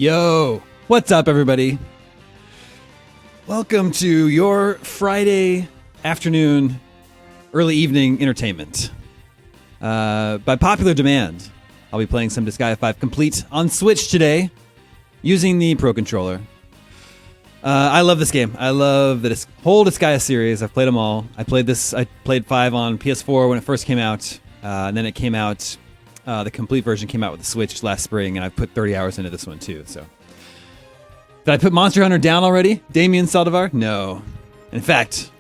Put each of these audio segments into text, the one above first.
Yo, what's up, everybody? Welcome to your Friday afternoon, early evening entertainment. By popular demand, I'll be playing some Disgaea 5 Complete on Switch today, using the Pro Controller. I love this game. I love the whole Disgaea series. I've played them all. I played 5 on PS4 when it first came out, and then it came out. The complete version came out with the Switch last spring, and I've put 30 hours into this one too. So, did I put Monster Hunter down already? Daemon Saldivar? No. In fact,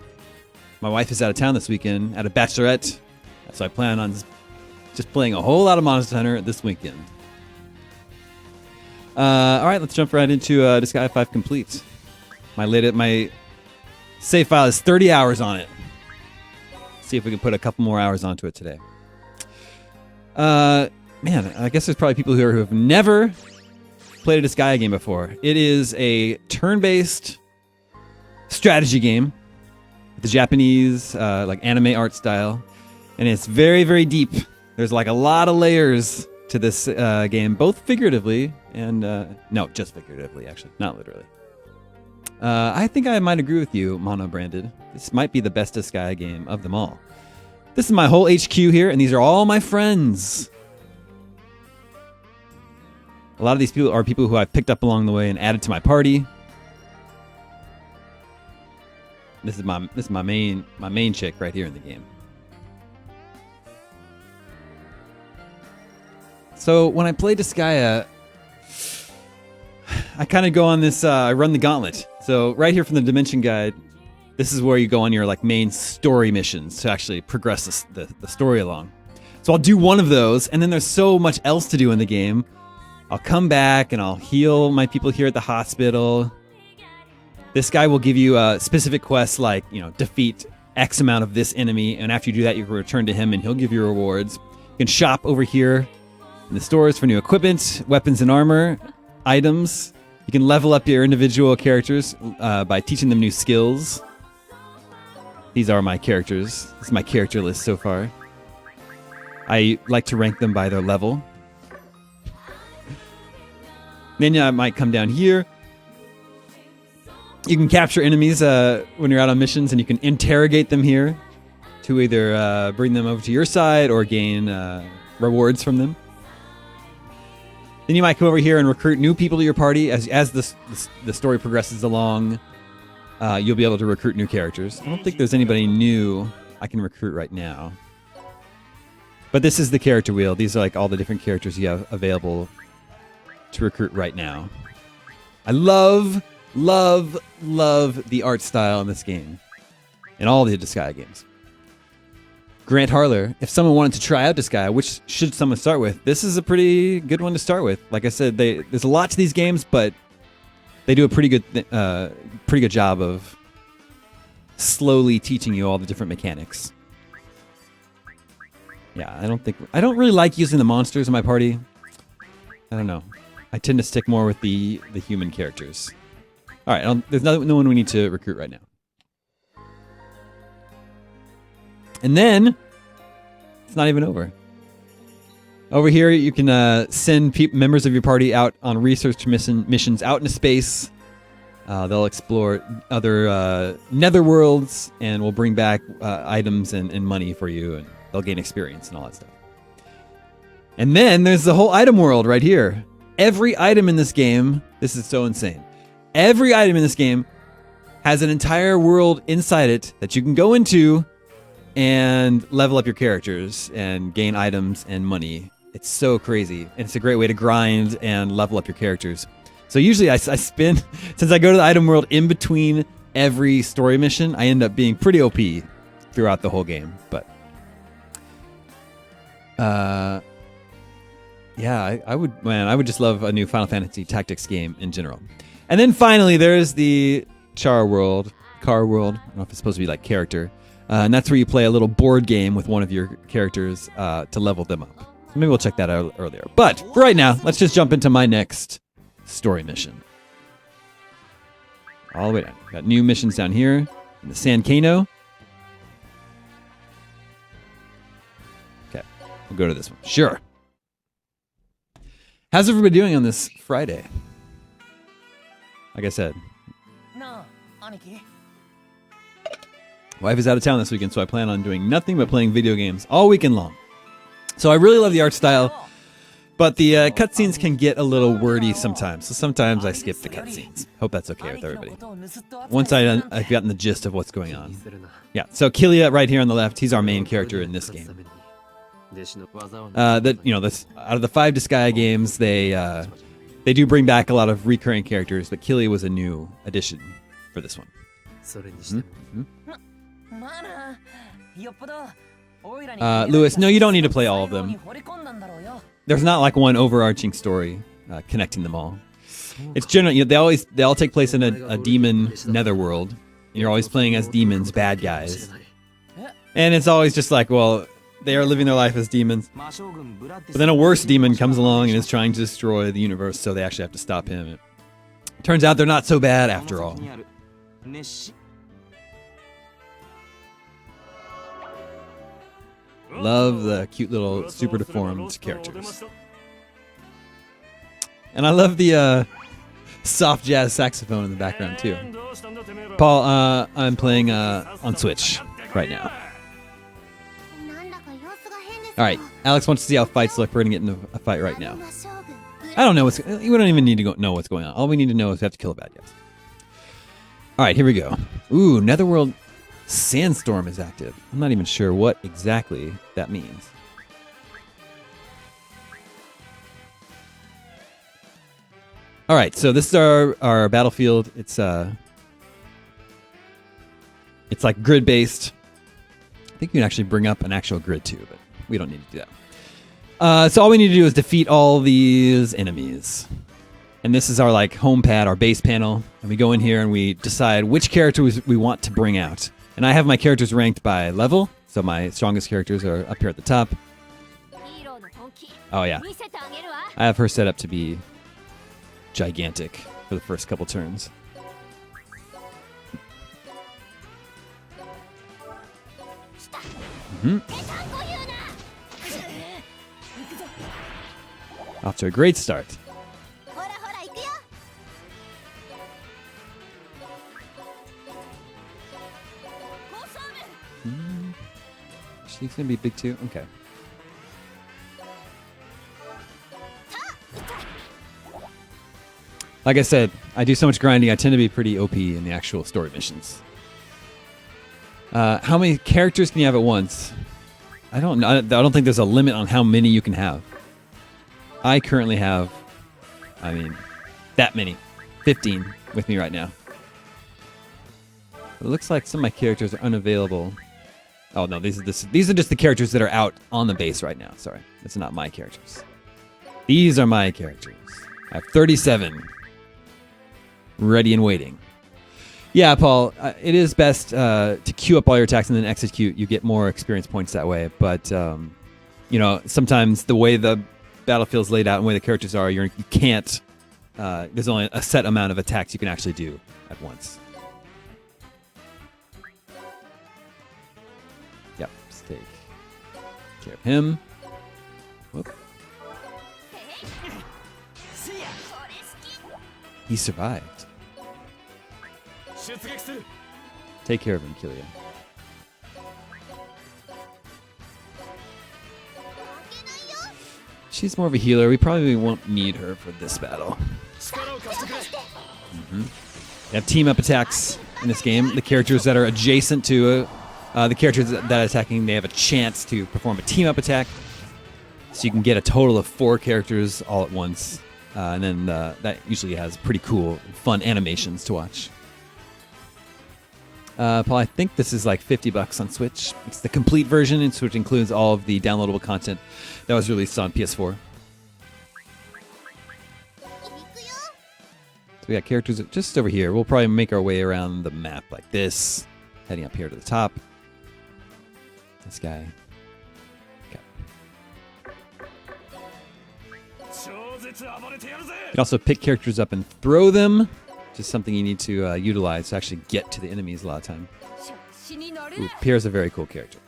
my wife is out of town this weekend at a bachelorette, so I plan on just playing a whole lot of Monster Hunter this weekend. All right, let's jump right into Disgaea 5 Complete. My save file has 30 hours on it. See if we can put a couple more hours onto it today. Man, I guess there's probably people here who have never played a Disgaea game before. It is a turn-based strategy game with the Japanese like anime art style, and it's very, very deep. There's like a lot of layers to this game, both figuratively and no, just figuratively, actually, not literally. I think I might agree with you, Mono Branded. This might be the best Disgaea game of them all. This is my whole HQ here, and these are all my friends. A lot of these people are people who I've picked up along the way and added to my party. This is my main chick right here in the game. So when I play Disgaea, I kind of go on this. I run the gauntlet. So right here from the Dimension Guide. This is where you go on your main story missions to actually progress the story along. So I'll do one of those, and then there's so much else to do in the game. I'll come back and I'll heal my people here at the hospital. This guy will give you specific quests like, defeat X amount of this enemy, and after you do that, you can return to him and he'll give you rewards. You can shop over here in the stores for new equipment, weapons and armor, items. You can level up your individual characters by teaching them new skills. These are my characters. This is my character list so far. I like to rank them by their level. Then I might come down here. You can capture enemies when you're out on missions, and you can interrogate them here to either bring them over to your side or gain rewards from them. Then you might come over here and recruit new people to your party. As the story progresses along, you'll be able to recruit new characters. I don't think there's anybody new I can recruit right now. But this is the character wheel. These are all the different characters you have available to recruit right now. I love, love, love the art style in this game. In all the Disgaea games. Grant Harler, if someone wanted to try out Disgaea, which should someone start with? This is a pretty good one to start with. Like I said, there's a lot to these games, but they do a pretty good job of slowly teaching you all the different mechanics. Yeah, I don't really like using the monsters in my party. I don't know. I tend to stick more with the human characters. All right, there's no one we need to recruit right now. And then it's not even over. Over here, you can send members of your party out on research missions out into space. They'll explore other netherworlds, and will bring back items and money for you, and they'll gain experience and all that stuff. And then there's the whole item world right here. Every item in this game, this is so insane. Every item in this game has an entire world inside it that you can go into and level up your characters and gain items and money. It's so crazy. And it's a great way to grind and level up your characters. So usually I spend, since I go to the item world in between every story mission, I end up being pretty OP throughout the whole game. But yeah, I would just love a new Final Fantasy Tactics game in general. And then finally, there's the Char World. I don't know if it's supposed to be like character. And that's where you play a little board game with one of your characters to level them up. So maybe we'll check that out earlier. But for right now, let's just jump into my next story mission. All the way down. Got new missions down here in the Sand Kano. Okay, we'll go to this one. Sure. How's everybody doing on this Friday? Like I said, wife is out of town this weekend, so I plan on doing nothing but playing video games all weekend long. So I really love the art style, but the cutscenes can get a little wordy sometimes. So sometimes I skip the cutscenes. Hope that's okay with everybody. Once I've gotten the gist of what's going on. Yeah, so Killia right here on the left, he's our main character in this game. This out of the 5 Disgaea games, they do bring back a lot of recurring characters, but Killia was a new addition for this one. Lewis, no, you don't need to play all of them. There's not like one overarching story connecting them all. It's generally they all take place in a demon netherworld. You're always playing as demons, bad guys, and it's always just like, well, they are living their life as demons, but then a worse demon comes along and is trying to destroy the universe, so they actually have to stop him. It turns out they're not so bad after all. Love the cute little super deformed characters. And I love the soft jazz saxophone in the background too. Paul, I'm playing on Switch right now. Alright, Alex wants to see how fights look. We're going to get into a fight right now. I don't know we don't even need to know what's going on. All we need to know is we have to kill the bad guys. Alright, here we go. Ooh, Netherworld Sandstorm is active. I'm not even sure what exactly that means. All right, so this is our battlefield. It's like grid based. I think you can actually bring up an actual grid too, but we don't need to do that. So all we need to do is defeat all these enemies. And this is our like home pad, our base panel, and we go in here and we decide which characters we want to bring out. And I have my characters ranked by level, so my strongest characters are up here at the top. Oh yeah, I have her set up to be gigantic for the first couple turns. Off to a great start. She's gonna be big too? Okay. Like I said, I do so much grinding, I tend to be pretty OP in the actual story missions. How many characters can you have at once? I don't know. I don't think there's a limit on how many you can have. I currently have, that many. 15 with me right now. It looks like some of my characters are unavailable. Oh no, these are just the characters that are out on the base right now. Sorry, that's not my characters. These are my characters. I have 37 ready and waiting. Yeah, Paul, it is best to queue up all your attacks and then execute. You get more experience points that way. But sometimes the way the battlefield's laid out and the way the characters are, you can't. There's only a set amount of attacks you can actually do at once. Yep, let's take care of him. Whoop. He survived. Take care of him, Killia. She's more of a healer. We probably won't need her for this battle. You have team up attacks in this game. The characters that are adjacent to the characters that are attacking, they have a chance to perform a team up attack. So you can get a total of 4 characters all at once. And then that usually has pretty cool, fun animations to watch. Paul, I think this is like $50 on Switch. It's the complete version, which includes all of the downloadable content that was released on PS4. So we got characters just over here. We'll probably make our way around the map like this, heading up here to the top. This guy. Okay. You can also pick characters up and throw them. Just something you need to utilize to actually get to the enemies a lot of time. Ooh, Pierre's a very cool character.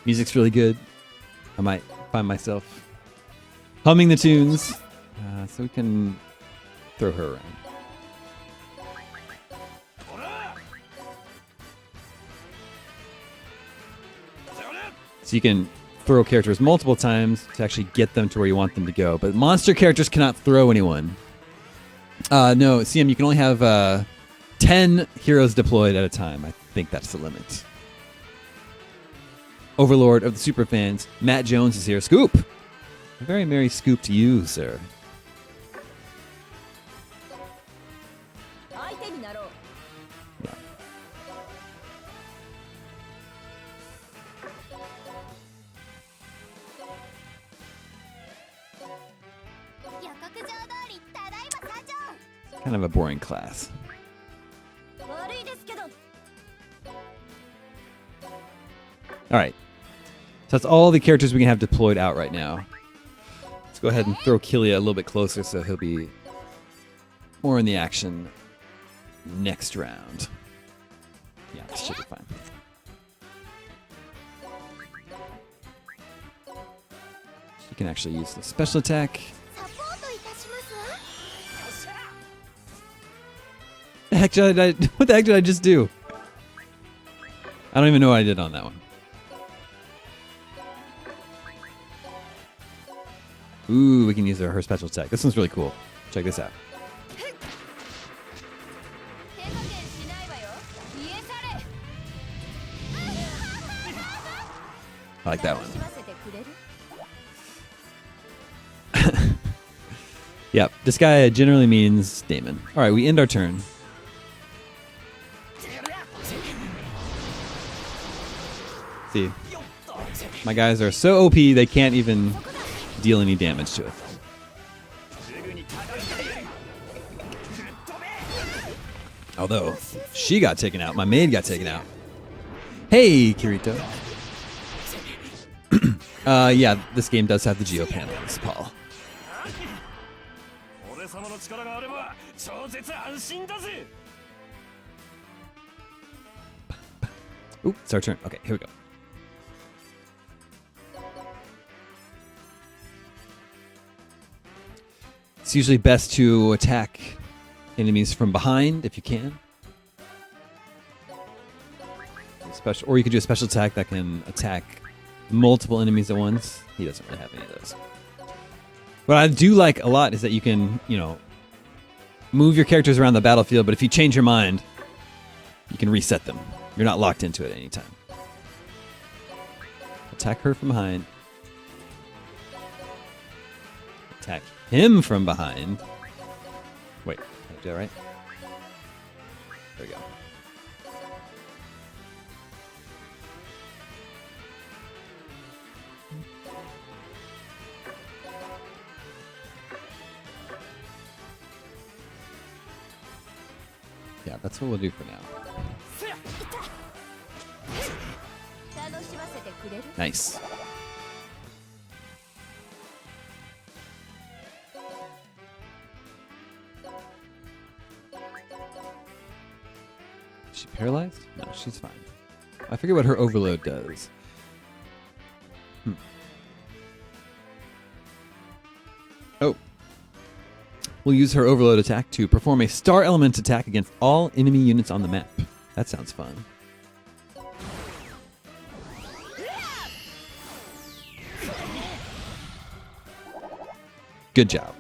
Music's really good. I might find myself humming the tunes, so we can throw her around. So you can throw characters multiple times to actually get them to where you want them to go. But monster characters cannot throw anyone. No, CM, you can only have 10 heroes deployed at a time. I think that's the limit. Overlord of the Superfans, Matt Jones is here. Scoop! A very merry scoop to you, sir. Yeah. Kind of a boring class. All right. So that's all the characters we can have deployed out right now. Let's go ahead and throw Killia a little bit closer so he'll be more in the action next round. Yeah, this should be fine. She can actually use the special attack. What the heck did I just do? I don't even know what I did on that one. Ooh, we can use her special attack. This one's really cool. Check this out. I like that one. Yep, Disgaea generally means Daemon. All right, we end our turn. See, my guys are so OP they can't even deal any damage to it. Although she got taken out, my maid got taken out. Hey, Kirito. Yeah, this game does have the Geo panels, Paul. Ooh, it's our turn. Okay, here we go. It's usually best to attack enemies from behind if you can. Or you could do a special attack that can attack multiple enemies at once. He doesn't really have any of those. What I do like a lot is that you can, move your characters around the battlefield, but if you change your mind, you can reset them. You're not locked into it at any time. Attack her from behind. Attack him from behind. Wait, can I do that right? There we go. Yeah, that's what we'll do for now. Nice. Is she paralyzed? No, she's fine. I forget what her overload does. Oh. We'll use her overload attack to perform a star element attack against all enemy units on the map. That sounds fun. Good job.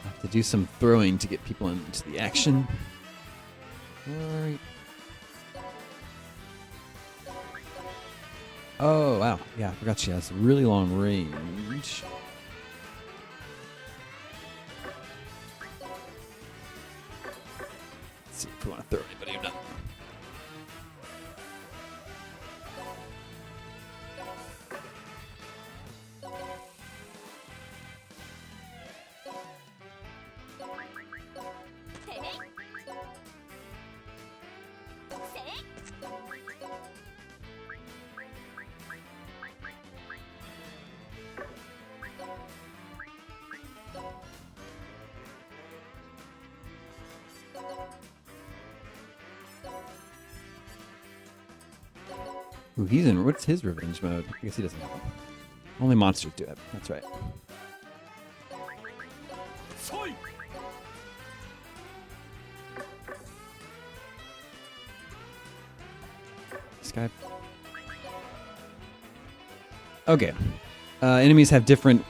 Have to do some throwing to get people into the action. All right. Oh, wow. Yeah, I forgot she has really long range. Let's see if we want to throw anybody or not. Ooh, he's in. What's his revenge mode? I guess he doesn't have one. Only monsters do it. That's right. This guy. Okay. Enemies have different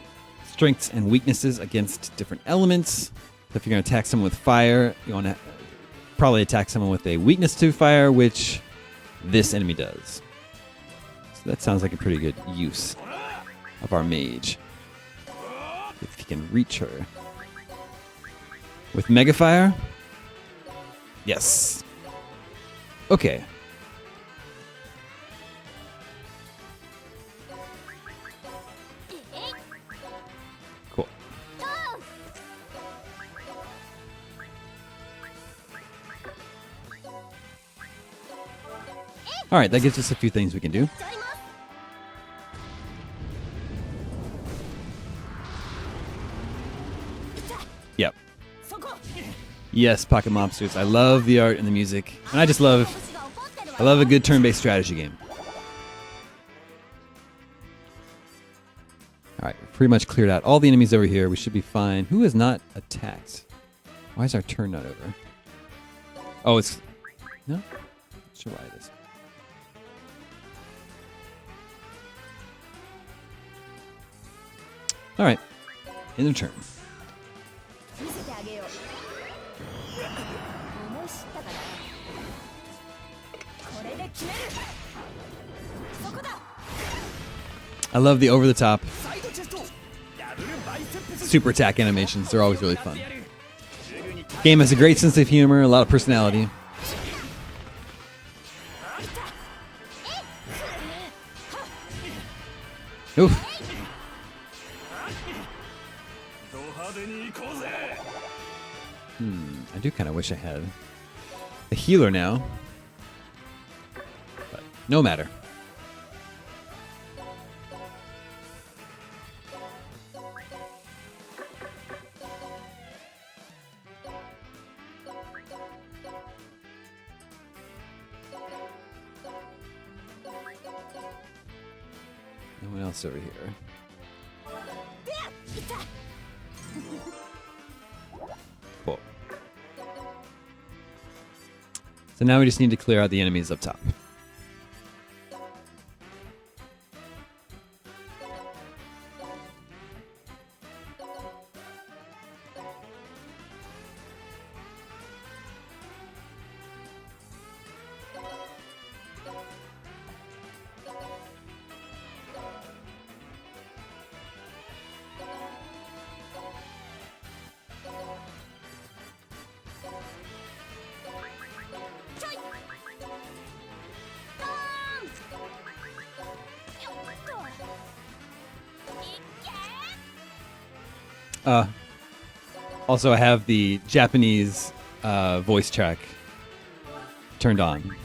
strengths and weaknesses against different elements. So if you're going to attack someone with fire, you want to probably attack someone with a weakness to fire, which this enemy does. So that sounds like a pretty good use of our mage. If he can reach her. With Mega Fire? Yes. Okay. Cool. Alright, that gives us a few things we can do. Yep. Yes, Pocket Monsters. I love the art and the music. And I love a good turn-based strategy game. Alright, we've pretty much cleared out all the enemies over here. We should be fine. Who is not attacked? Why is our turn not over? Oh, it's... No? Not sure why it is. Alright. End of turn. I love the over-the-top super attack animations. They're always really fun. Game has a great sense of humor, a lot of personality. Oof. I do kind of wish I had a healer now. But no matter. No one else over here. Cool. So now we just need to clear out the enemies up top. Also, I have the Japanese voice track turned on.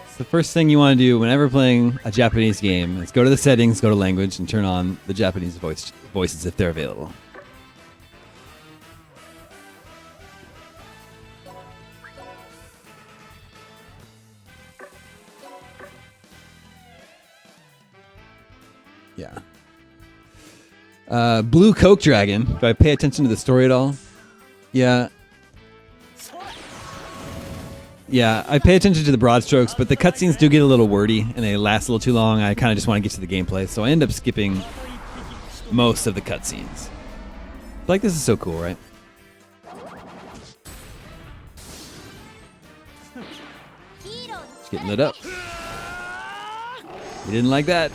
It's the first thing you want to do whenever playing a Japanese game is go to the settings, go to language, and turn on the Japanese voices if they're available. Yeah. Blue Coke Dragon. Do I pay attention to the story at all? Yeah. Yeah, I pay attention to the broad strokes, but the cutscenes do get a little wordy and they last a little too long. I kind of just want to get to the gameplay, so I end up skipping most of the cutscenes. Like, this is so cool, right? It's getting lit up. You didn't like that?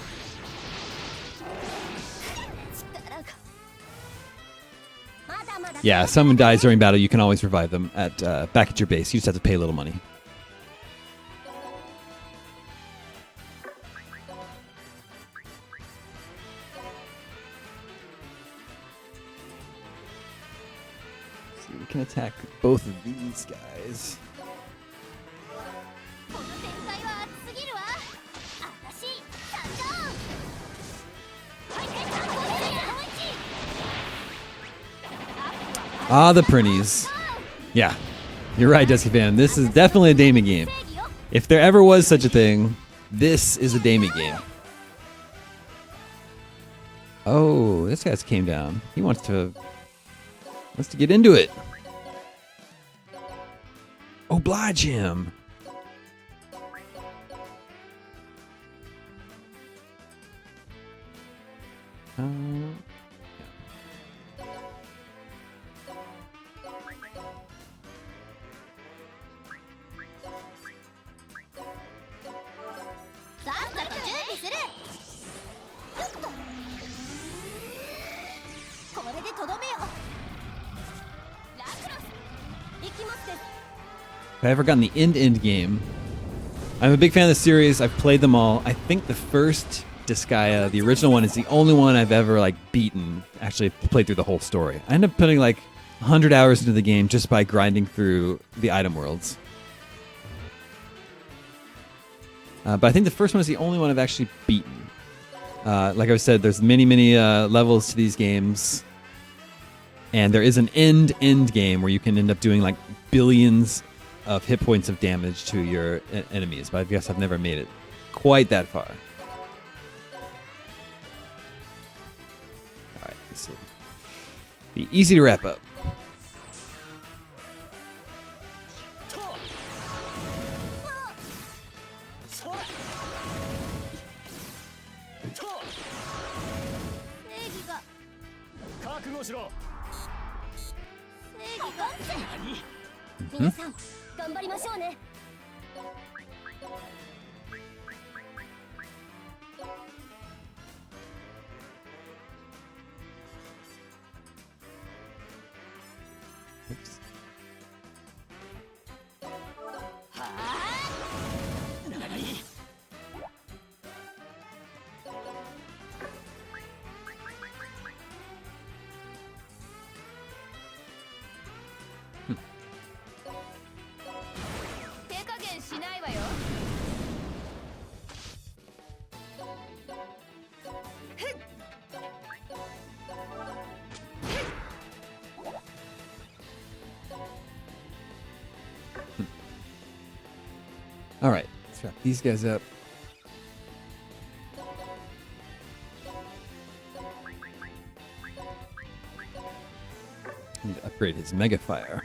Yeah, if someone dies during battle, you can always revive them at back at your base. You just have to pay a little money. So we can attack both of these guys. Ah, the Prinnies. Yeah, you're right, Dusky Fan. This is definitely a Daemon game. If there ever was such a thing, This is a Daemon game. Oh, this guy's came down. He wants to get into it. Oblige him. Have I ever gotten the end game? I'm a big fan of the series. I've played them all. I think the first Disgaea, the original one, is the only one I've ever like beaten. Actually, played through the whole story. I ended up putting like 100 hours into the game just by grinding through the item worlds. But I think the first one is the only one I've actually beaten. Like I said, there's many levels to these games, and there is an end game where you can end up doing like billions of hit points of damage to your enemies. But I guess I've never made it quite that far. All right, let's see. Be easy to wrap up. Oops. All right, let's wrap these guys up. Need to upgrade his Mega Fire.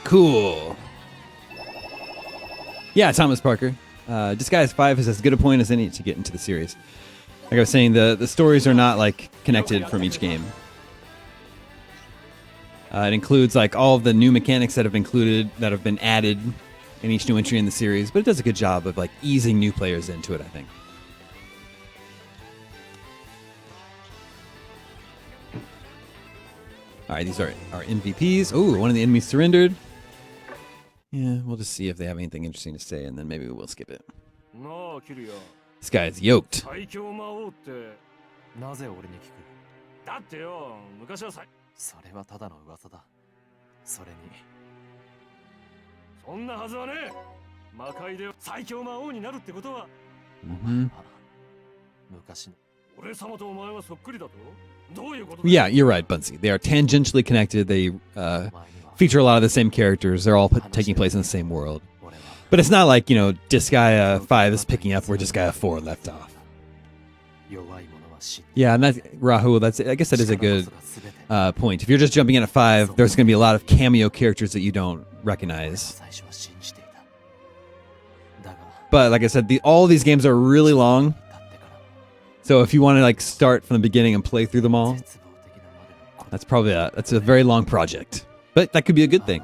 Cool. Yeah, Thomas Parker. Disgaea 5 is as good a point as any to get into the series. Like I was saying, the stories are not like connected from each game. It includes like all of the new mechanics that have been added in each new entry in the series, but it does a good job of like easing new players into it, I think. All right, these are our MVPs. Oh, one of the enemies surrendered. Yeah, we'll just see if they have anything interesting to say, and then maybe we'll skip it. This guy is yoked. Yeah, you're right, Bunsey. They are tangentially connected. They feature a lot of the same characters. They're all taking place in the same world. But it's not like, Disgaea 5 is picking up where Disgaea 4 left off. Yeah, and Rahul, I guess that is a good point. If you're just jumping in at 5, there's going to be a lot of cameo characters that you don't recognize. But like I said, all of these games are really long. So if you want to like start from the beginning and play through them all, that's a very long project. But that could be a good thing.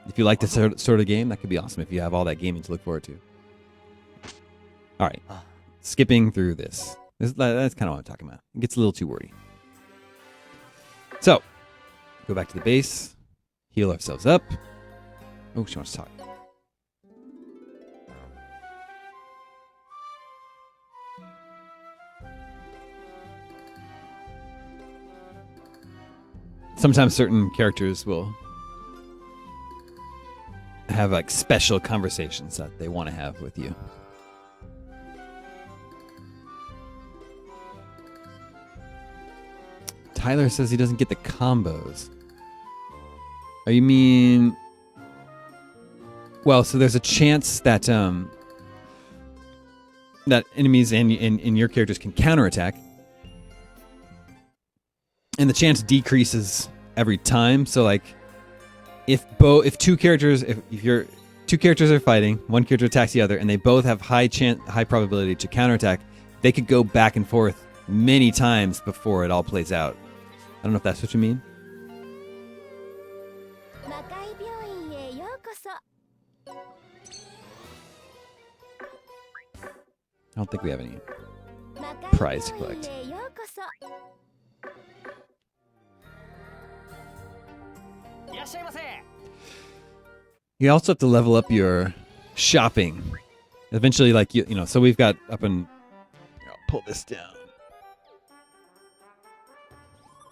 If you like this sort of game, that could be awesome if you have all that gaming to look forward to. All right, skipping through this. That's kind of what I'm talking about. It gets a little too wordy. So, go back to the base, heal ourselves up. Oh, she wants to talk. Sometimes certain characters will have like special conversations that they want to have with you. Tyler says he doesn't get the combos. Oh, you mean... Well, so there's a chance that that enemies and your characters can counterattack. And the chance decreases every time. So like if two characters are fighting, one character attacks the other, and they both have high probability to counterattack, they could go back and forth many times before it all plays out. I don't know if that's what you mean. I don't think we have any prize to collect. You also have to level up your shopping. Eventually, like you know, so we've got up and I'll pull this down.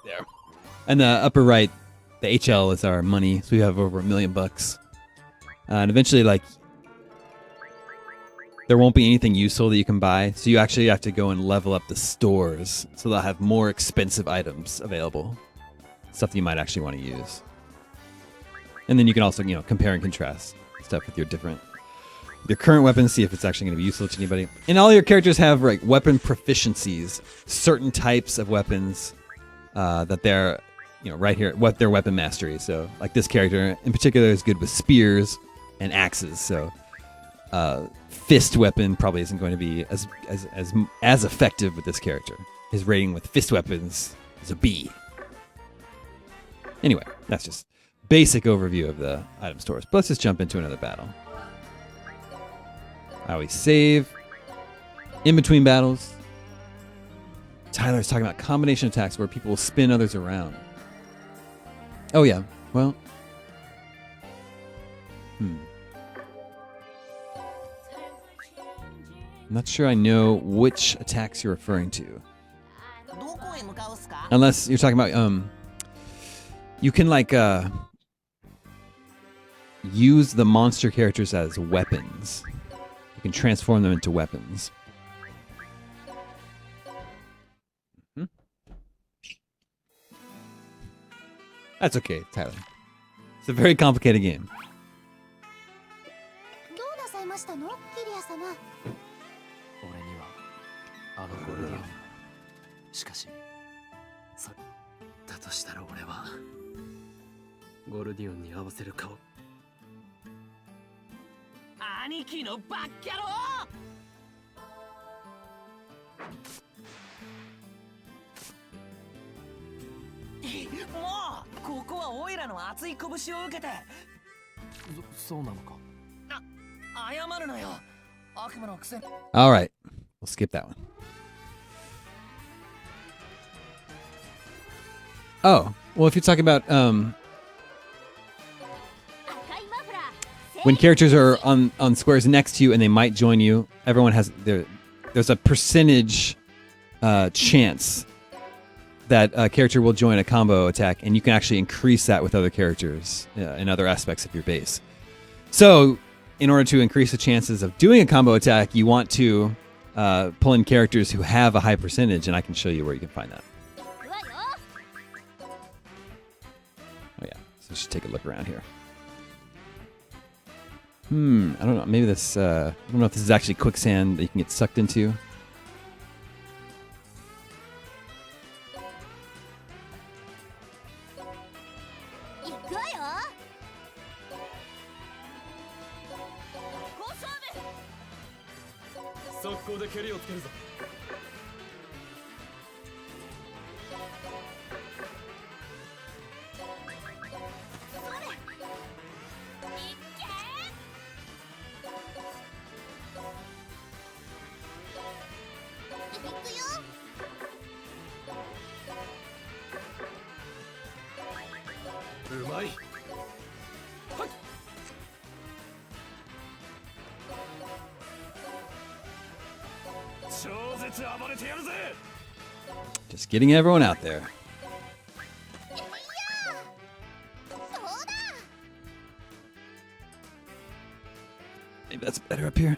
There. And the upper right, the HL is our money, so we have over $1 million. And eventually, like, there won't be anything useful that you can buy, so you actually have to go and level up the stores, so they'll have more expensive items available, stuff that you might actually want to use. And then you can also, you know, compare and contrast stuff with your current weapons, see if it's actually going to be useful to anybody. And all your characters have like weapon proficiencies, certain types of weapons that they're, you know, right here, what their weapon mastery. So like this character in particular is good with spears and axes. So fist weapon probably isn't going to be as effective with this character. His rating with fist weapons is a B. Anyway, that's just basic overview of the item stores. But let's just jump into another battle. I always save in between battles. Tyler's talking about combination attacks where people will spin others around. Oh yeah, well. I'm not sure I know which attacks you're referring to. Unless you're talking about, you can like, use the monster characters as weapons. You can transform them into weapons. That's okay, Tyler. It's a very complicated game. All right, we'll skip that one. Oh, well, if you're talking about when characters are on squares next to you and they might join you, everyone has there's a percentage chance that a character will join a combo attack, and you can actually increase that with other characters in other aspects of your base. So, in order to increase the chances of doing a combo attack, you want to pull in characters who have a high percentage, and I can show you where you can find that. Oh yeah, so let's just take a look around here. I don't know. Maybe this. I don't know if this is actually quicksand that you can get sucked into. Just getting everyone out there. Maybe that's better up here.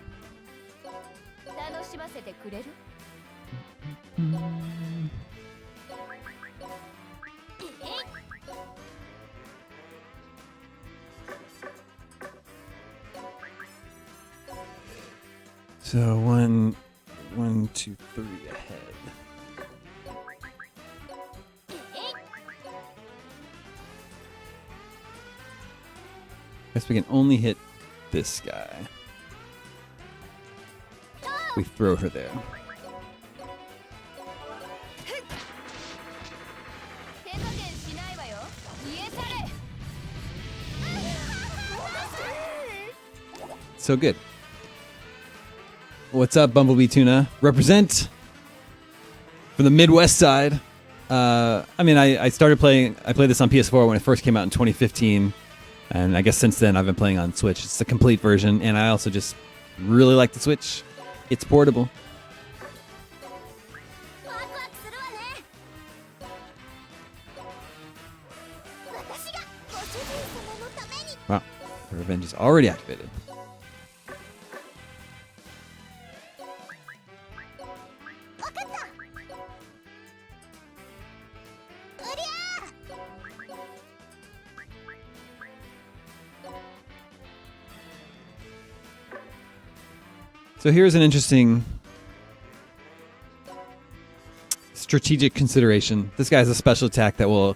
So one, 2, 3 ahead. Guess we can only hit this guy. We throw her there. So good. What's up, Bumblebee Tuna? Represent from the Midwest side. I mean, I started playing. I played this on PS4 when it first came out in 2015, and I guess since then I've been playing on Switch. It's the complete version, and I also just really like the Switch. It's portable. Wow, the revenge is already activated. So here's an interesting strategic consideration. This guy has a special attack that will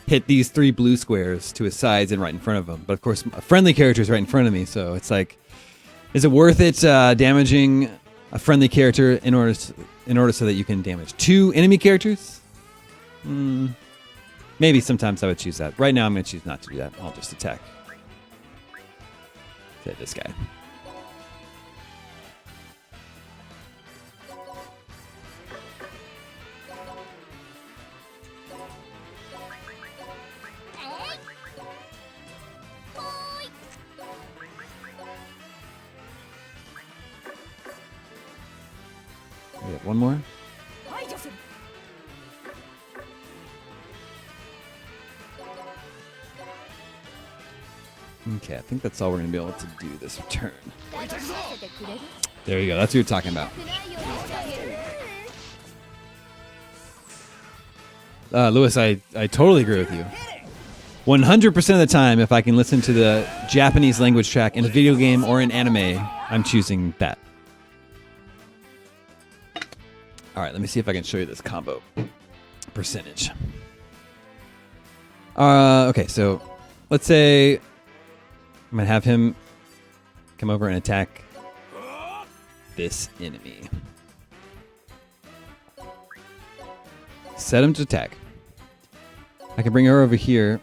hit these 3 blue squares to his sides and right in front of him. But of course, a friendly character is right in front of me, so it's like, is it worth it damaging a friendly character in order so that you can damage 2 enemy characters? Maybe sometimes I would choose that. Right now, I'm going to choose not to do that. I'll just attack. Hit this guy. We have one more. Okay, I think that's all we're going to be able to do this turn. There you go. That's what you're talking about. Lewis, I totally agree with you. 100% of the time, if I can listen to the Japanese language track in a video game or in anime, I'm choosing that. All right, let me see if I can show you this combo percentage. Okay, so let's say I'm going to have him come over and attack this enemy. Set him to attack. I can bring her over here.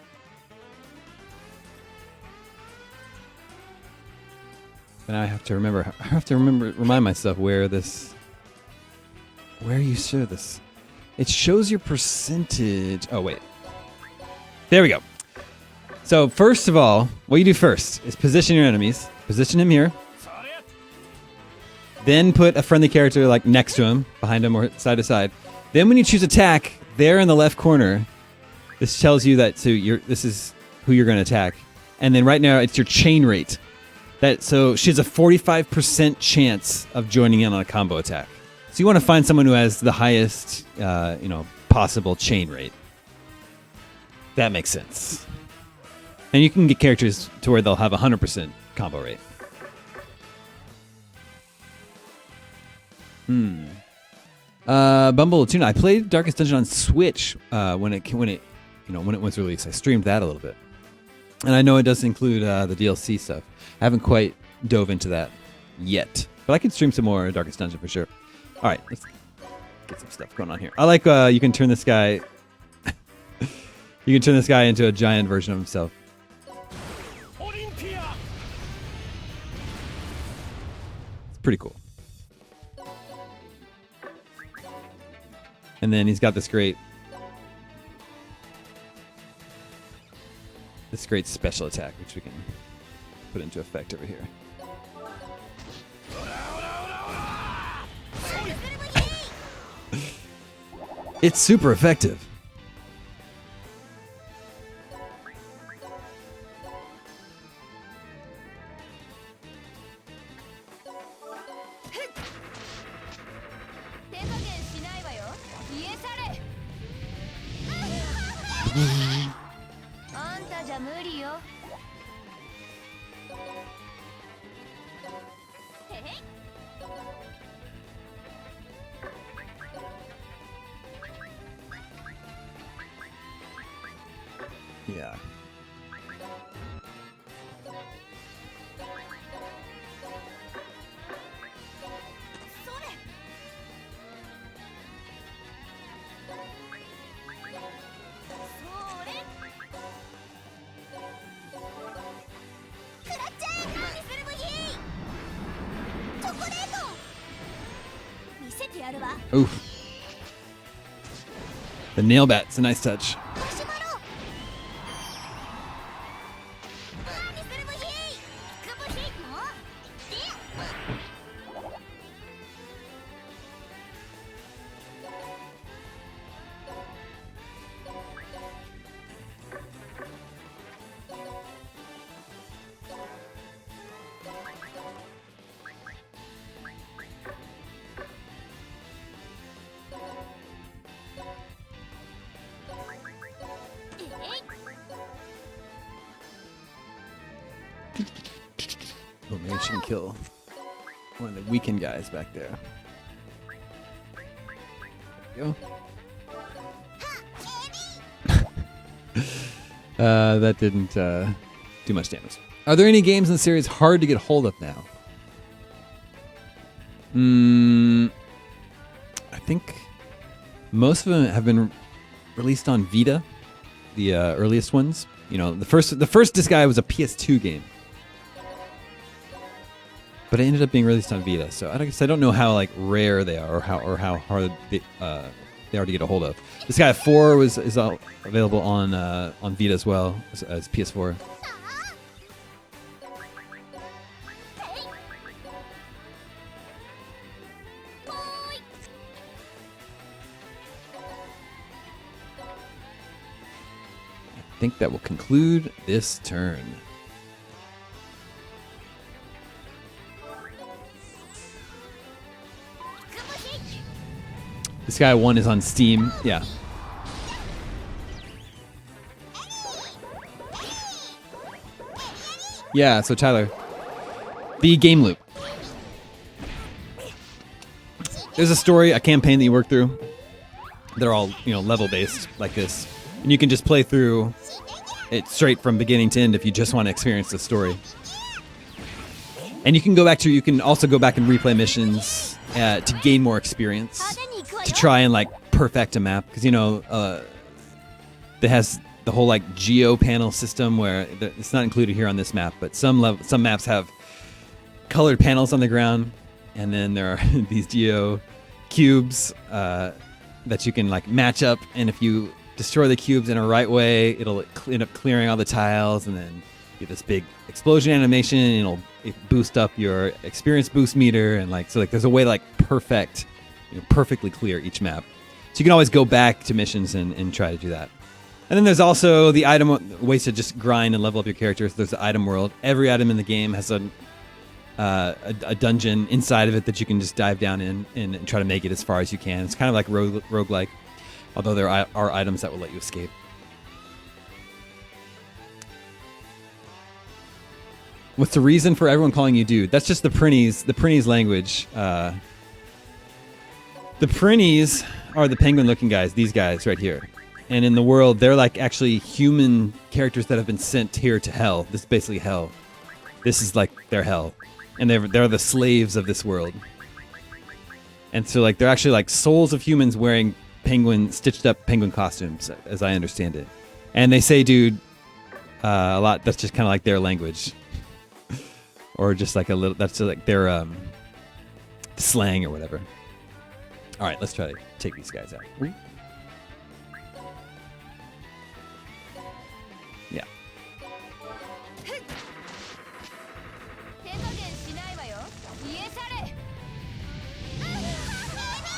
But I have to remind myself where you show this. It shows your percentage. Oh, wait. There we go. So first of all, what you do first is position your enemies. Position him here. Then put a friendly character like next to him, behind him, or side to side. Then when you choose attack, there in the left corner, this tells you that this is who you're going to attack. And then right now, it's your chain rate. So she has a 45% chance of joining in on a combo attack. So you want to find someone who has the highest, possible chain rate. That makes sense. And you can get characters to where they'll have 100% combo rate. Bumble Tuna. I played Darkest Dungeon on Switch when it was released. I streamed that a little bit, and I know it does include the DLC stuff. I haven't quite dove into that yet, but I can stream some more Darkest Dungeon for sure. All right, let's get some stuff going on here. I like you can turn this guy. You can turn this guy into a giant version of himself. It's pretty cool. And then he's got this great this great special attack, which we can put into effect over here. It's super effective. Yeah. Oof. The nail bat's a nice touch. Oh, maybe she can kill one of the weakened guys back there. There you go. That didn't do much damage. Are there any games in the series hard to get hold of now? I think most of them have been released on Vita, the earliest ones. You know, the first Disgaea was a PS2 game, but it ended up being released on Vita. So I guess I don't know how like rare they are, or how hard they are to get a hold of. Disgaea 4 is available on Vita as well as PS4. I think that will conclude this turn. Disgaea 1 is on Steam. Yeah. Yeah, so Tyler, the game loop. There's a story, a campaign that you work through. They're all, level based like this. And you can just play through it straight from beginning to end if you just want to experience the story. And you can also go back and replay missions to gain more experience, to try and perfect a map, because it has the whole geo panel system where it's not included here on this map, but some maps have colored panels on the ground, and then there are these geo cubes that you can like match up, and if you destroy the cubes in a right way, it'll end up clearing all the tiles, and then you get this big explosion animation, and it'll boost up your experience boost meter, and there's a way to perfect, perfectly clear each map. So you can always go back to missions and try to do that. And then there's also the item ways to just grind and level up your characters. There's the item world. Every item in the game has a dungeon inside of it that you can just dive down in and try to make it as far as you can. It's kind of like roguelike, although there are items that will let you escape. What's the reason for everyone calling you dude? That's just the Prinnies language. The Prinnies are the penguin-looking guys, these guys right here. And in the world, they're actually human characters that have been sent here to hell. This is basically hell. This is their hell. And they're the slaves of this world. And so they're actually souls of humans wearing stitched up penguin costumes, as I understand it. And they say dude a lot. That's just kind of their language. Or just a little, that's their slang or whatever. All right, let's try to take these guys out. Yeah.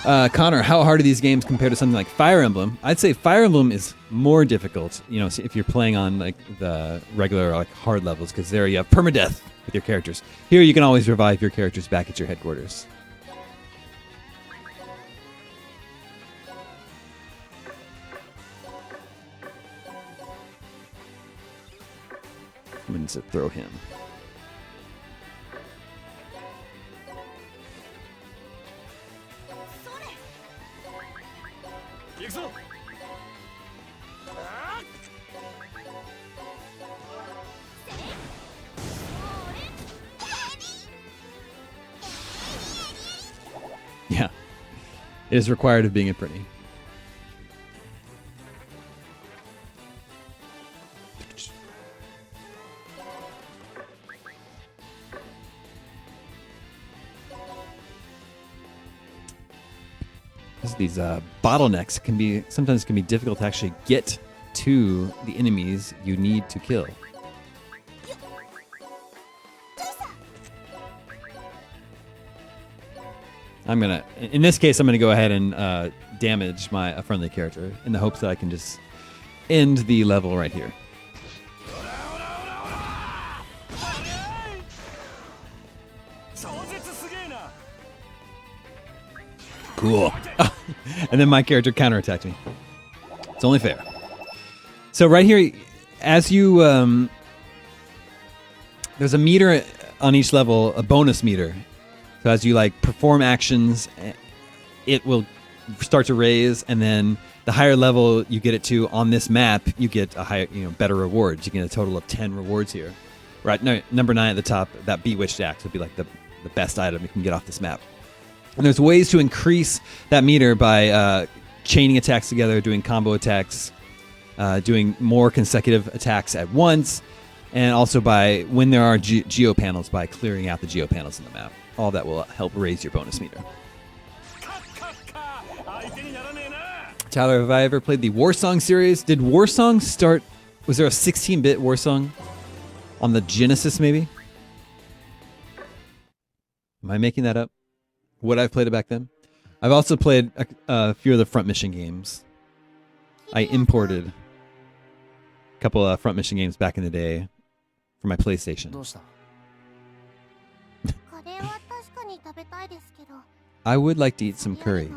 Connor, how hard are these games compared to something like Fire Emblem? I'd say Fire Emblem is more difficult, you know, if you're playing on like the regular like hard levels, because there you have permadeath with your characters. Here you can always revive your characters back at your headquarters. I'm going to throw him. Yeah, it is required of being a Prinny. These bottlenecks sometimes can be difficult to actually get to the enemies you need to kill. In this case, I'm gonna go ahead and damage a friendly character in the hopes that I can just end the level right here. Cool. And then my character counterattacked me. It's only fair. So right here, as you... there's a meter on each level, a bonus meter. So as you like perform actions, it will start to raise, and then the higher level you get it to on this map, you get a higher, better rewards. You get a total of 10 rewards here. Right, no, number 9 at the top, that Bewitched Axe would be like the best item you can get off this map. And there's ways to increase that meter by chaining attacks together, doing combo attacks, doing more consecutive attacks at once, and also by, when there are geo panels, by clearing out the geo panels in the map. All that will help raise your bonus meter. Tyler, have I ever played the Warsong series? Did Warsong start... Was there a 16-bit Warsong on the Genesis, maybe? Am I making that up? Would I have played it back then? I've also played a few of the Front Mission games. I imported a couple of Front Mission games back in the day for my PlayStation. I would like to eat some curry.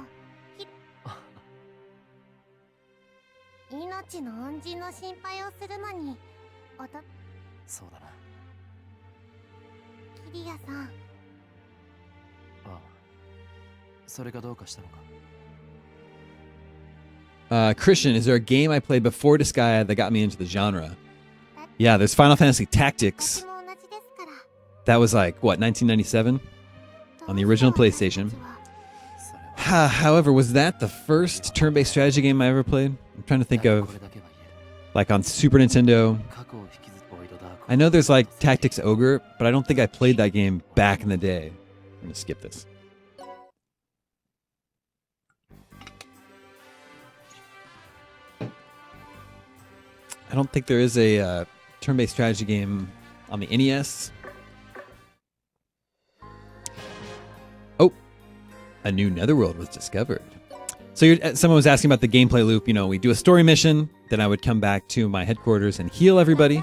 Christian, is there a game I played before Disgaea that got me into the genre? Yeah, there's Final Fantasy Tactics. That was like, what, 1997? On the original PlayStation. However, was that the first turn-based strategy game I ever played? I'm trying to think of, like on Super Nintendo. I know there's like Tactics Ogre, but I don't think I played that game back in the day. I'm going to skip this. I don't think there is a turn-based strategy game on the NES. Oh, a new netherworld was discovered. So someone was asking about the gameplay loop. We do a story mission, then I would come back to my headquarters and heal everybody.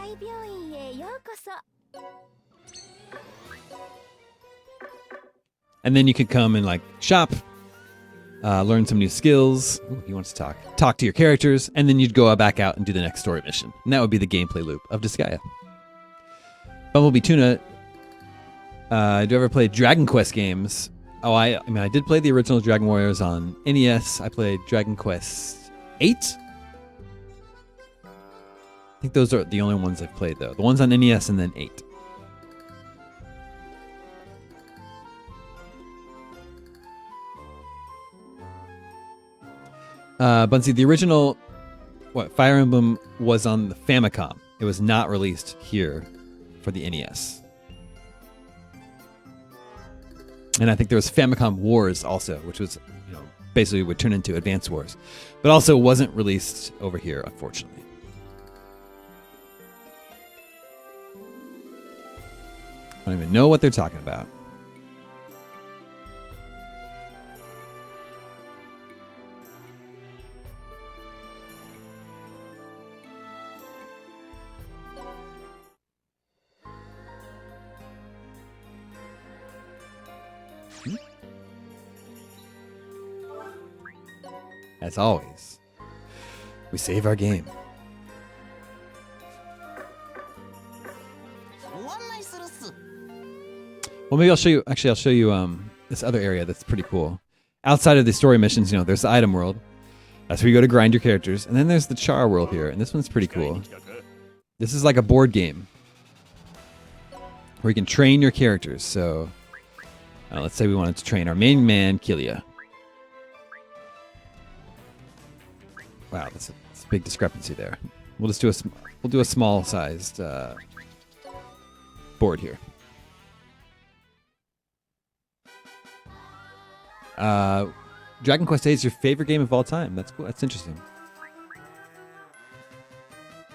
And then you could come and like shop, learn some new skills. Ooh, he wants to talk to your characters, and then you'd go back out and do the next story mission. And that would be the gameplay loop of Disgaea. Bumblebee Tuna, do you ever play Dragon Quest games? Oh, I did play the original Dragon Warriors on NES. I played Dragon Quest 8. I think those are the only ones I've played, though. The ones on NES and then 8. Bunsey, the original Fire Emblem was on the Famicom. It was not released here for the NES. And I think there was Famicom Wars also, which was, basically would turn into Advance Wars, but also wasn't released over here, unfortunately. I don't even know what they're talking about. As always, we save our game. Well, maybe I'll show you. Actually, I'll show you this other area that's pretty cool. Outside of the story missions, there's the item world. That's where you go to grind your characters. And then there's the Char World here, and this one's pretty cool. This is like a board game where you can train your characters. So let's say we wanted to train our main man, Kilia. Wow, that's a big discrepancy there. We'll just do a small sized board here. Dragon Quest VIII is your favorite game of all time. That's cool. That's interesting.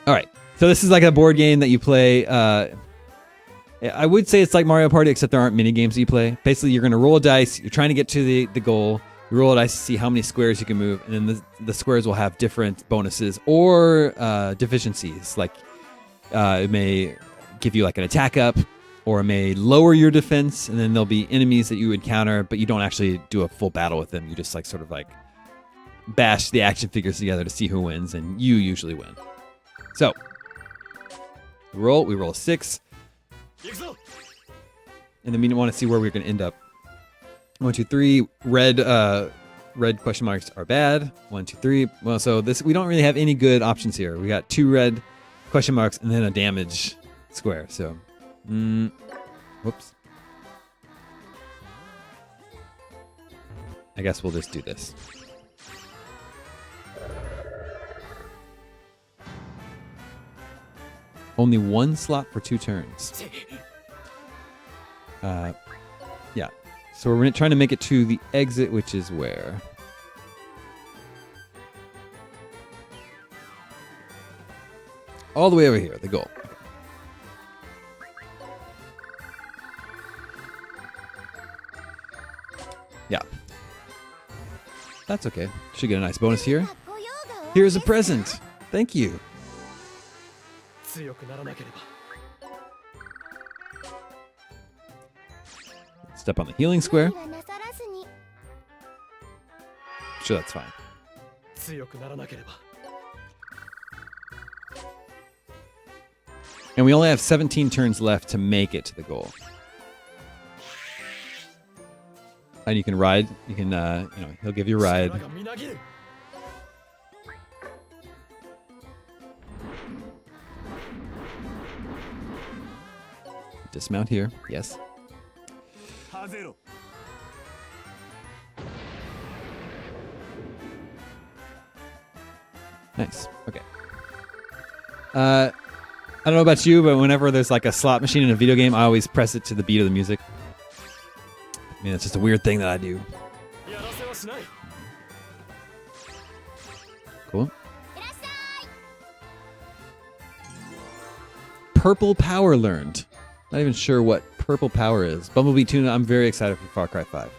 All right. So this is like a board game that you play. I would say it's like Mario Party, except there aren't mini games that you play. Basically, you're going to roll a dice. You're trying to get to the goal. You roll a dice to see how many squares you can move, and then the squares will have different bonuses or deficiencies. Like it may give you like an attack up, or it may lower your defense, and then there'll be enemies that you encounter, but you don't actually do a full battle with them. You just like sort of like bash the action figures together to see who wins, and you usually win. So we roll a 6. And then we want to see where we're going to end up. 1, 2, 3. Red question marks are bad. 1, 2, 3. Well, so we don't really have any good options here. We got 2 red question marks and then a damage square. So, whoops. I guess we'll just do this. Only 1 slot for 2 turns. Yeah. So we're trying to make it to the exit, which is where? All the way over here, the goal. Yeah. That's okay. Should get a nice bonus here. Here's a present. Thank you. Step on the healing square. Sure, that's fine. And we only have 17 turns left to make it to the goal. And you can ride. You can, he'll give you a ride. Dismount here. Yes. Nice. Okay. I don't know about you, but whenever there's like a slot machine in a video game, I always press it to the beat of the music. I mean, it's just a weird thing that I do. Cool. Purple power learned. Not even sure what purple power is. Bumblebee Tuna, I'm very excited for Far Cry 5.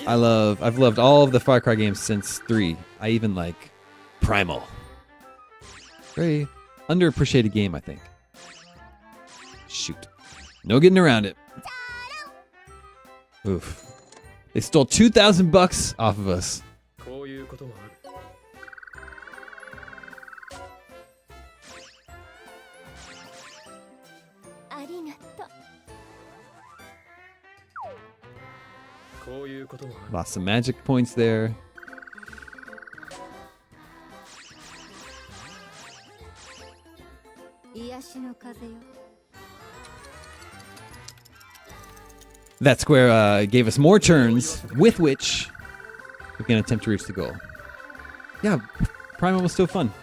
I've loved all of the Far Cry games since 3. I even like Primal. Very underappreciated game, I think. Shoot. No getting around it. Oof. They stole $2,000 off of us. Lost some magic points there. That square gave us more turns, with which we can attempt to reach the goal. Yeah, Primal was still fun.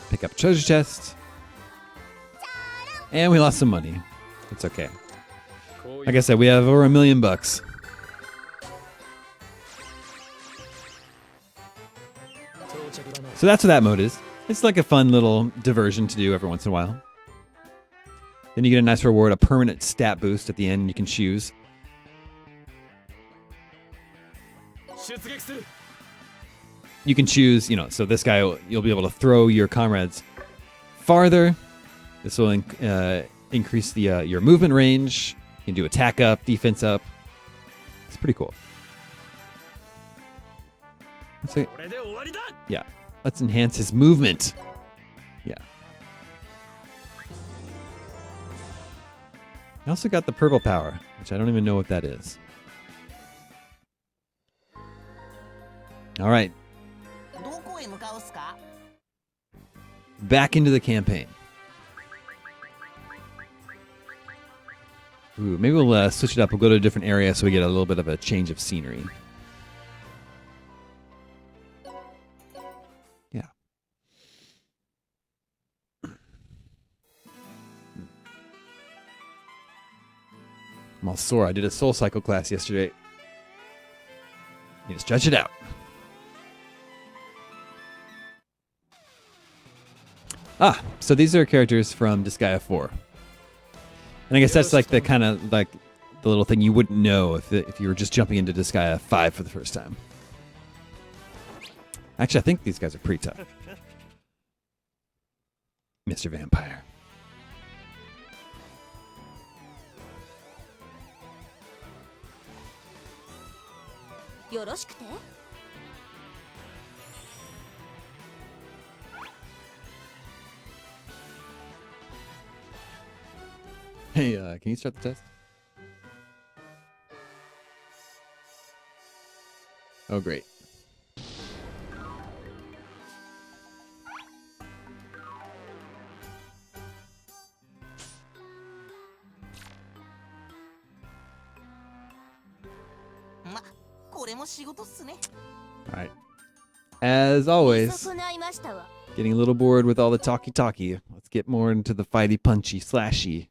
Pick up treasure chest. And we lost some money. It's okay. Like I said, we have over $1 million. So that's what that mode is. It's like a fun little diversion to do every once in a while. Then you get a nice reward, a permanent stat boost at the end you can choose. you can choose, so this guy, you'll be able to throw your comrades farther. This will increase your movement range. You can do attack up, defense up. It's pretty cool. Yeah, let's enhance his movement. Yeah. I also got the purple power, which I don't even know what that is. All right. Back into the campaign. Ooh, maybe we'll switch it up. We'll go to a different area so we get a little bit of a change of scenery. Yeah. I'm all sore. I did a Soul Cycle class yesterday. Need to stretch it out. So these are characters from Disgaea 4. And I guess that's like the kind of like the little thing you wouldn't know if you were just jumping into Disgaea 5 for the first time. Actually, I think these guys are pretty tough. Mr. Vampire. Hey, can you start the test? Oh, great. All right. As always, getting a little bored with all the talky-talky. Let's get more into the fighty, punchy, slashy.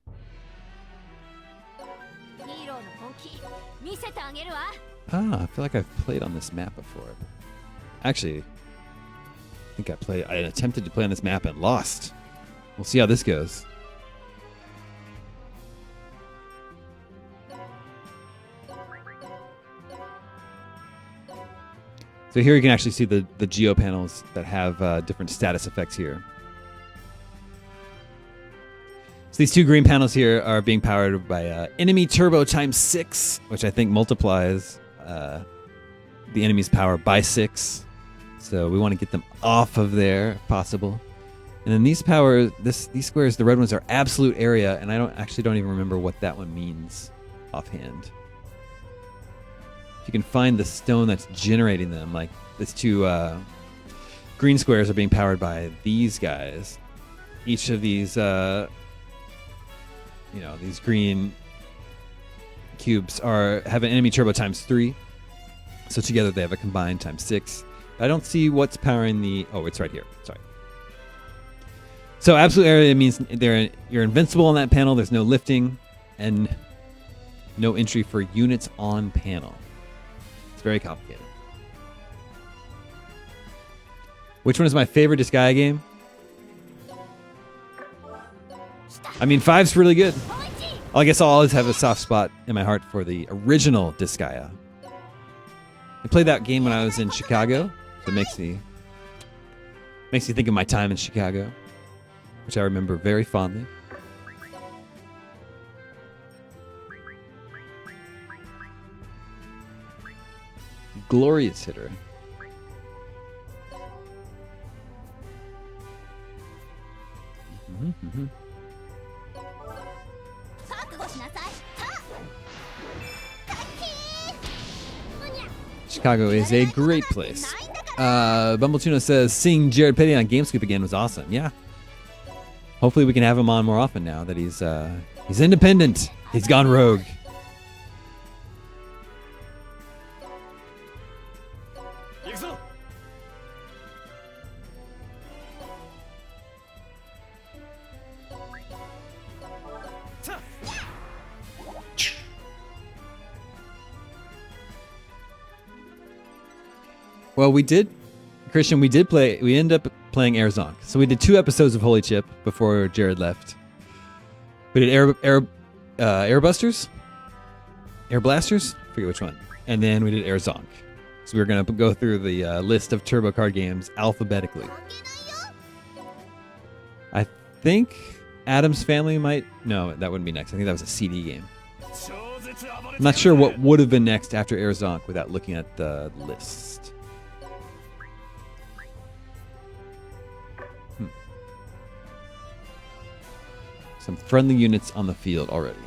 I feel like I've played on this map before. Actually, I think I attempted to play on this map and lost. We'll see how this goes. So here you can actually see the geo panels that have different status effects here. So these two green panels here are being powered by enemy turbo times 6, which I think multiplies the enemy's power by 6. So we want to get them off of there if possible. And then these squares, the red ones are absolute area, and I don't even remember what that one means offhand. If you can find the stone that's generating them, like these two green squares are being powered by these guys. Each of these these green cubes have an enemy turbo times 3. So together they have a combined times 6. I don't see what's powering the... Oh, it's right here. Sorry. So absolute area means you're invincible on that panel. There's no lifting and no entry for units on panel. It's very complicated. Which one is my favorite Disgaea game? I mean, 5's really good. I guess I'll always have a soft spot in my heart for the original Disgaea. I played that game when I was in Chicago. So it makes me think of my time in Chicago, which I remember very fondly. Glorious hitter. Mm-hmm. Chicago is a great place. Bumbletuna says seeing Jared Petty on GameScoop again was awesome. Yeah. Hopefully we can have him on more often now that he's independent. He's gone rogue. Well, we did ended up playing Air Zonk. So we did 2 episodes of Holy Chip before Jared left. We did Air Busters? Air Blasters? I forget which one. And then we did Air Zonk. So we're going to go through the list of turbo card games alphabetically. I think Adam's Family might... No, that wouldn't be next. I think that was a CD game. I'm not sure what would have been next after Air Zonk without looking at the list. Some friendly units on the field already.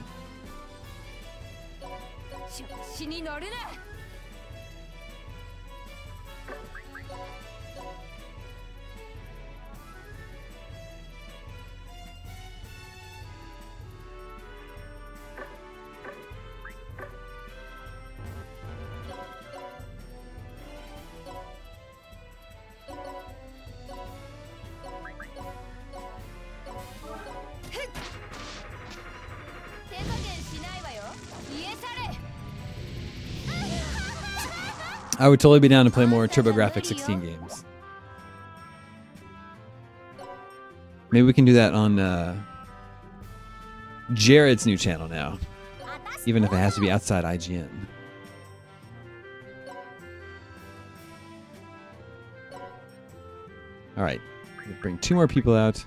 I would totally be down to play more TurboGrafx 16 games. Maybe we can do that on Jared's new channel now, even if it has to be outside IGN. All right, bring 2 more people out.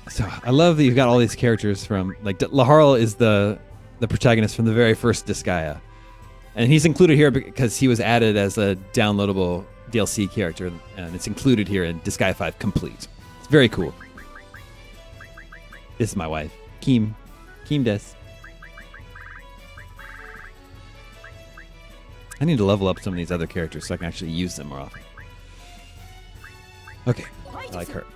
So I love that you've got all these characters from, like, Laharl is the protagonist from the very first Disgaea. And he's included here because he was added as a downloadable DLC character, and it's included here in Disgaea 5 Complete. It's very cool. This is my wife, Kim. Kim des. I need to level up some of these other characters so I can actually use them more often. Okay, I like her.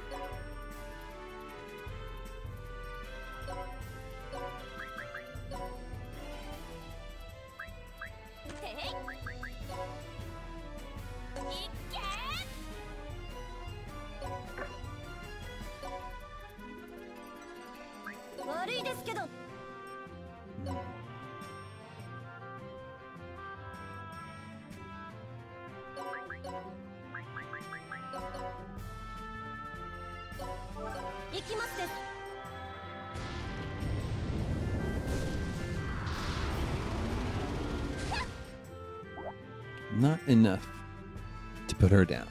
Not enough to put her down.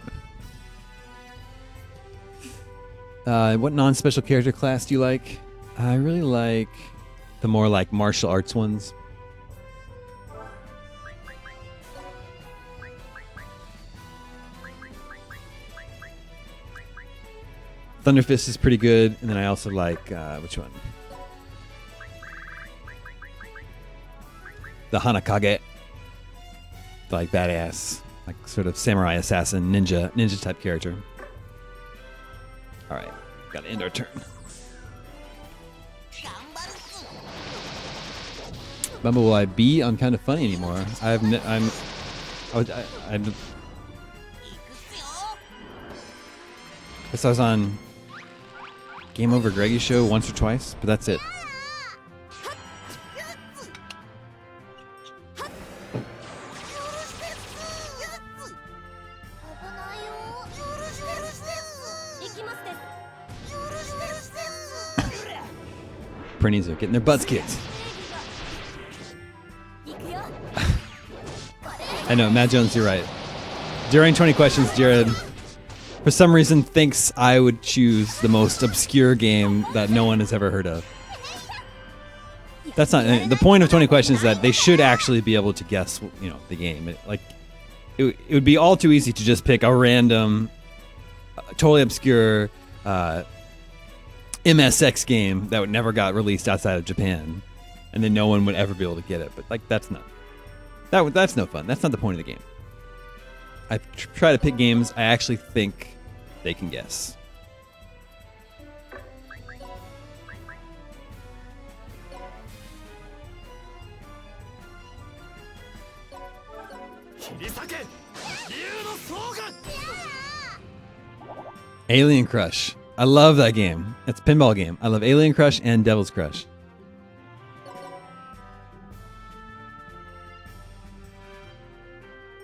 What non-special character class do you like? I really like the more like martial arts ones. Thunderfist is pretty good, and then I also like which one? The Hanakage. Like badass, like sort of samurai assassin, ninja type character. All right, gotta end our turn. Bumble, will I be on Kind of Funny anymore? I guess I was on Game Over Greggy's show once or twice, but that's it. Prinnies are getting their butts kicked. I know, Matt Jones, you're right. During 20 questions, Jared, for some reason, thinks I would choose the most obscure game that no one has ever heard of. That's not the point of 20 questions. Is that they should actually be able to guess, the game. It would be all too easy to just pick a random, totally obscure MSX game that would never got released outside of Japan, and then no one would ever be able to get it. But that's no fun. That's not the point of the game. I try to pick games I actually think they can guess. Alien Crush. I love that game. It's a pinball game. I love Alien Crush and Devil's Crush.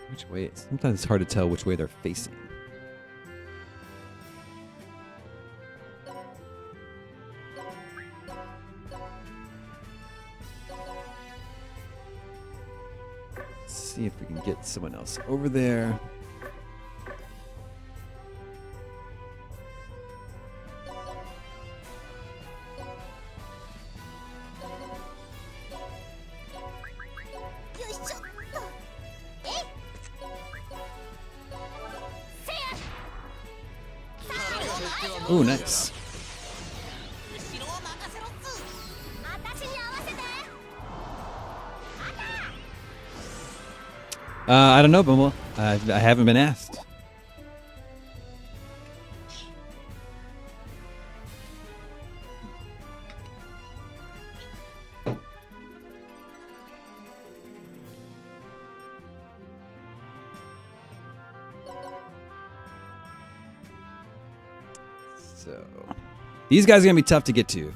Which way? Sometimes it's hard to tell which way they're facing. Let's see if we can get someone else over there. Oh, nice. I don't know, Bumble. I haven't been asked. So, these guys are going to be tough to get to.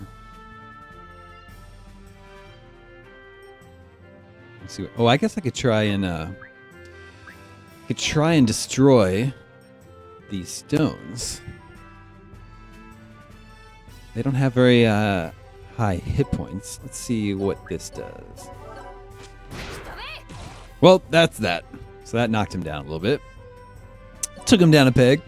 Let's see. Oh, I guess I could try and destroy these stones. They don't have very high hit points. Let's see what this does. Well, that's that. So that knocked him down a little bit. Took him down a peg.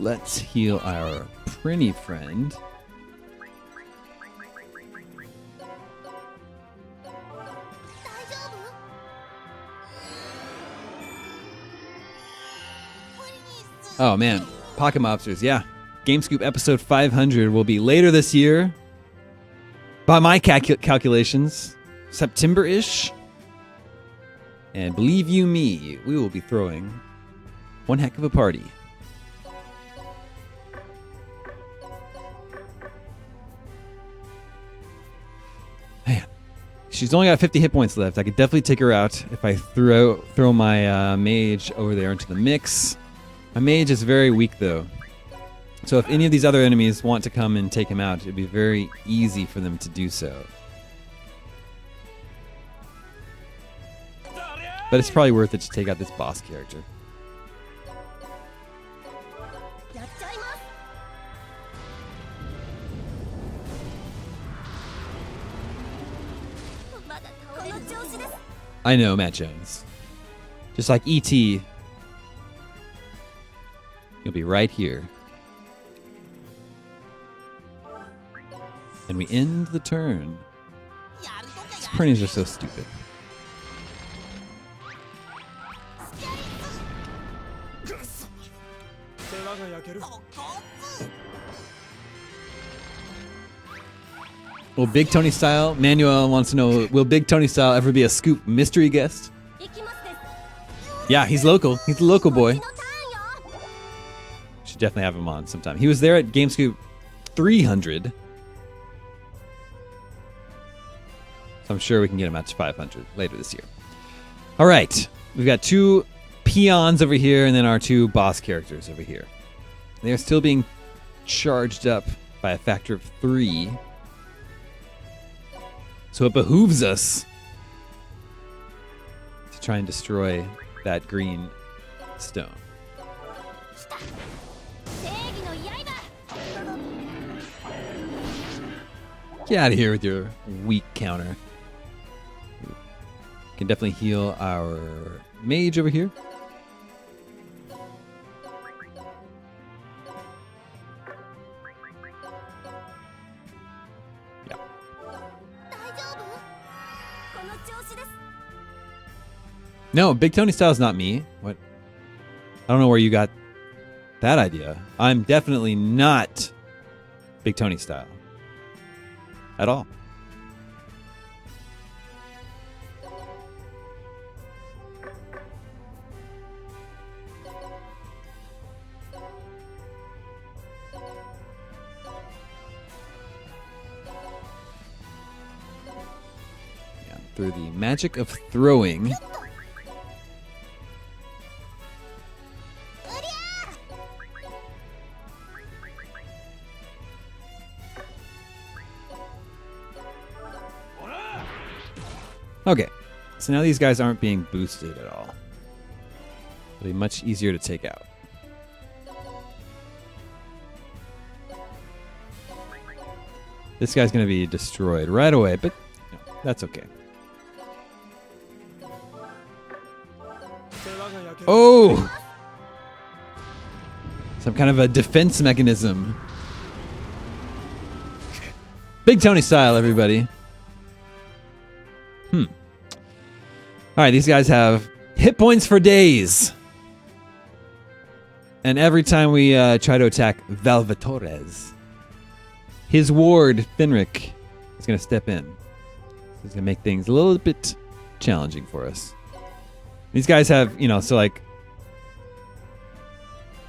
Let's heal our Prinny friend. Oh man, Pocket Mobsters, yeah. GameScoop episode 500 will be later this year. By my calculations, September-ish. And believe you me, we will be throwing one heck of a party. Man, she's only got 50 hit points left. I could definitely take her out if I throw my mage over there into the mix. My mage is very weak though. So if any of these other enemies want to come and take him out, it'd be very easy for them to do so. But it's probably worth it to take out this boss character. I know, Matt Jones. Just like E.T., you'll be right here. And we end the turn. These printies are so stupid. Will Big Tony Style? Manuel wants to know, will Big Tony Style ever be a Scoop mystery guest? Yeah, he's local. He's a local boy. Should definitely have him on sometime. He was there at GameScoop 300. So I'm sure we can get him out to 500 later this year. All right. We've got two peons over here and then our two boss characters over here. They are still being charged up by a factor of 3. So it behooves us to try and destroy that green stone. Get out of here with your weak counter. Can definitely heal our mage over here. Yeah. No, Big Tony Style is not me. What? I don't know where you got that idea. I'm definitely not Big Tony Style. At all. Yeah, through the magic of throwing, Okay, so now these guys aren't being boosted at all. It'll be much easier to take out. This guy's going to be destroyed right away, but no, that's okay. Oh! Some kind of a defense mechanism. Big Tony style, everybody. All right, these guys have hit points for days. And every time we try to attack Valvatores, his ward, Finric, is going to step in. He's going to make things a little bit challenging for us. These guys have, so like,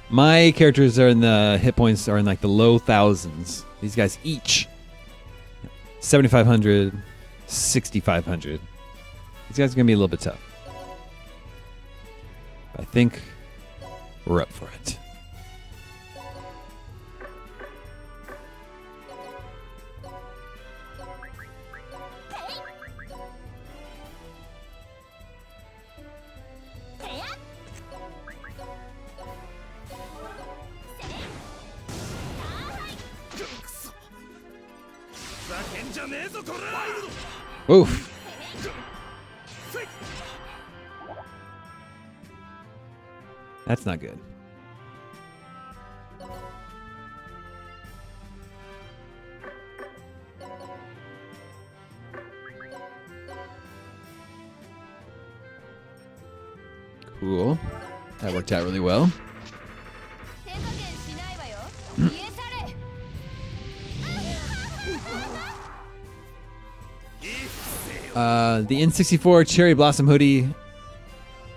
my characters are in the hit points are in like the low thousands. These guys each 7,500, 6,500. These guys are going to be a little bit tough. I think we're up for it. Oof. That's not good. Cool. That worked out really well. The N64 Cherry Blossom hoodie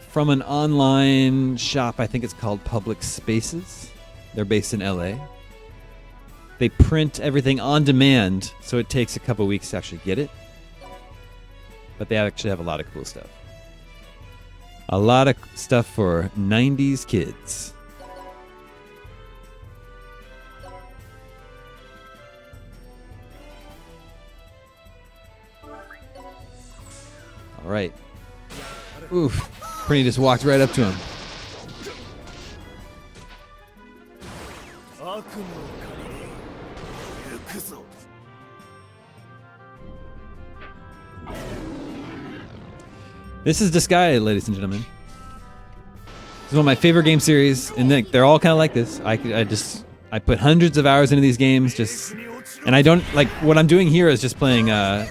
from an online shop. I think it's called Public Spaces. They're based in LA. They print everything on demand, so it takes a couple weeks to actually get it. But they actually have a lot of cool stuff. A lot of stuff for 90s kids. All right. Oof. Prinny just walked right up to him. This is Disgaea, ladies and gentlemen. This is one of my favorite game series, and they're all kind of like this. I put hundreds of hours into these games, and I don't like what I'm doing here is just playing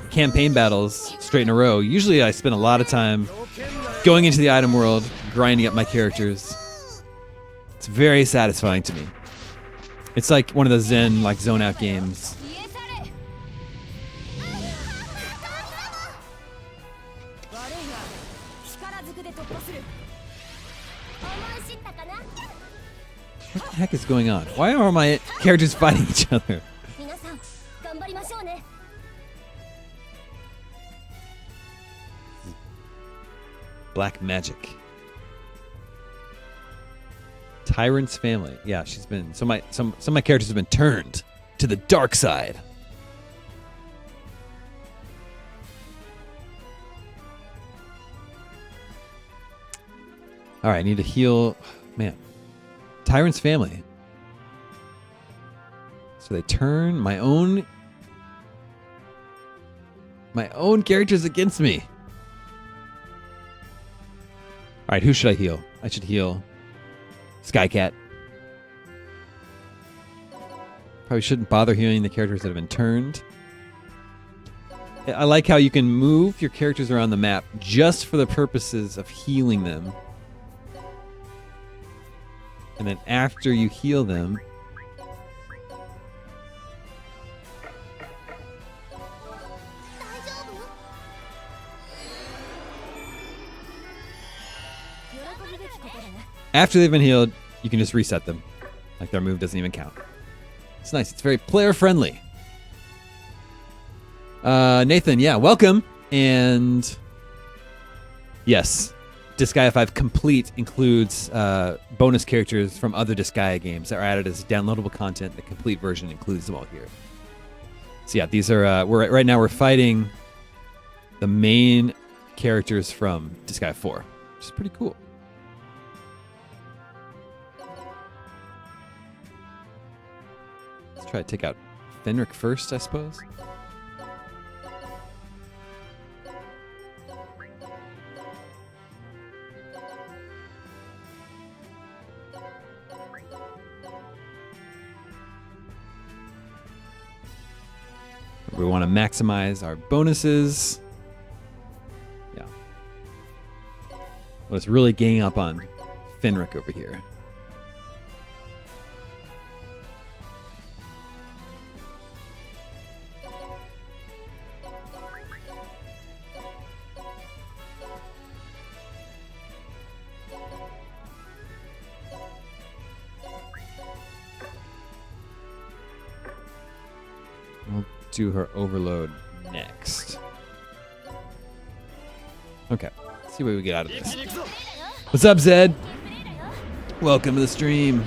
campaign battles straight in a row. Usually, I spend a lot of time going into the item world, grinding up my characters. It's very satisfying to me. It's like one of those Zen, like zone out games. What the heck is going on? Why are my characters fighting each other? Black magic. Tyrant's family. Yeah, she's been some of my characters have been turned to the dark side. All right, I need to heal. Man, Tyrant's family. So they turn my own characters against me. All right, who should I heal? I should heal Skycat. Probably shouldn't bother healing the characters that have been turned. I like how you can move your characters around the map just for the purposes of healing them. And then after you heal them, after they've been healed, you can just reset them. Like their move doesn't even count. It's nice. It's very player friendly. Nathan, yeah, welcome. And yes, Disgaea 5 Complete includes bonus characters from other Disgaea games that are added as downloadable content. The complete version includes them all here. So yeah, these are right now we're fighting the main characters from Disgaea 4, which is pretty cool. Let's try to take out Fenric first, I suppose. We want to maximize our bonuses. Yeah. Let's really gang up on Fenric over here. We'll do her overload next. Okay, let's see what we get out of this. What's up, Zed? Welcome to the stream.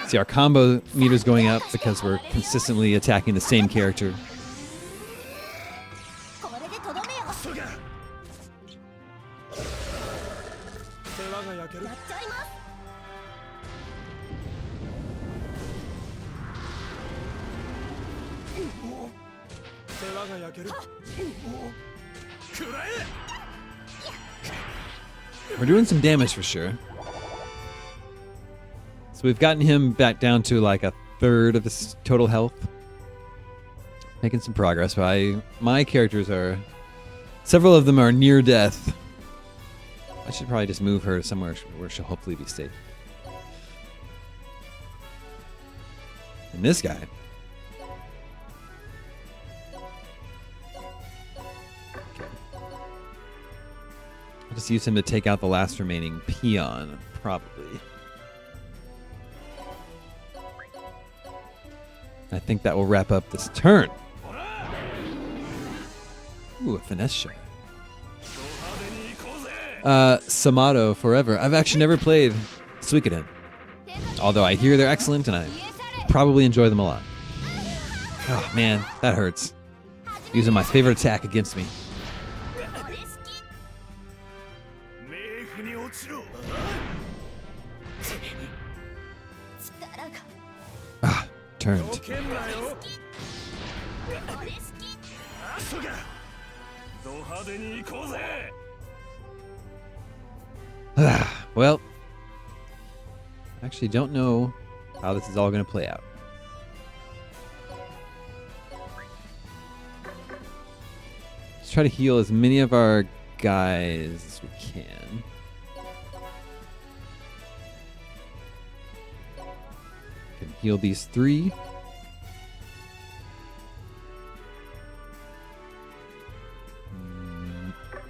See, our combo meter's going up because we're consistently attacking the same character. We're doing some damage for sure. So we've gotten him back down to like a third of his total health. Making some progress. But my characters are... Several of them are near death. I should probably just move her somewhere where she'll hopefully be safe. And this guy... I'll just use him to take out the last remaining peon, probably. I think that will wrap up this turn. Ooh, a finesse shot. Samato Forever. I've actually never played Suikoden. Although I hear they're excellent and I probably enjoy them a lot. Oh man, that hurts. Using my favorite attack against me. Ah, turned. Well, I actually don't know how this is all going to play out. Let's try to heal as many of our guys as we can. Can heal these 3.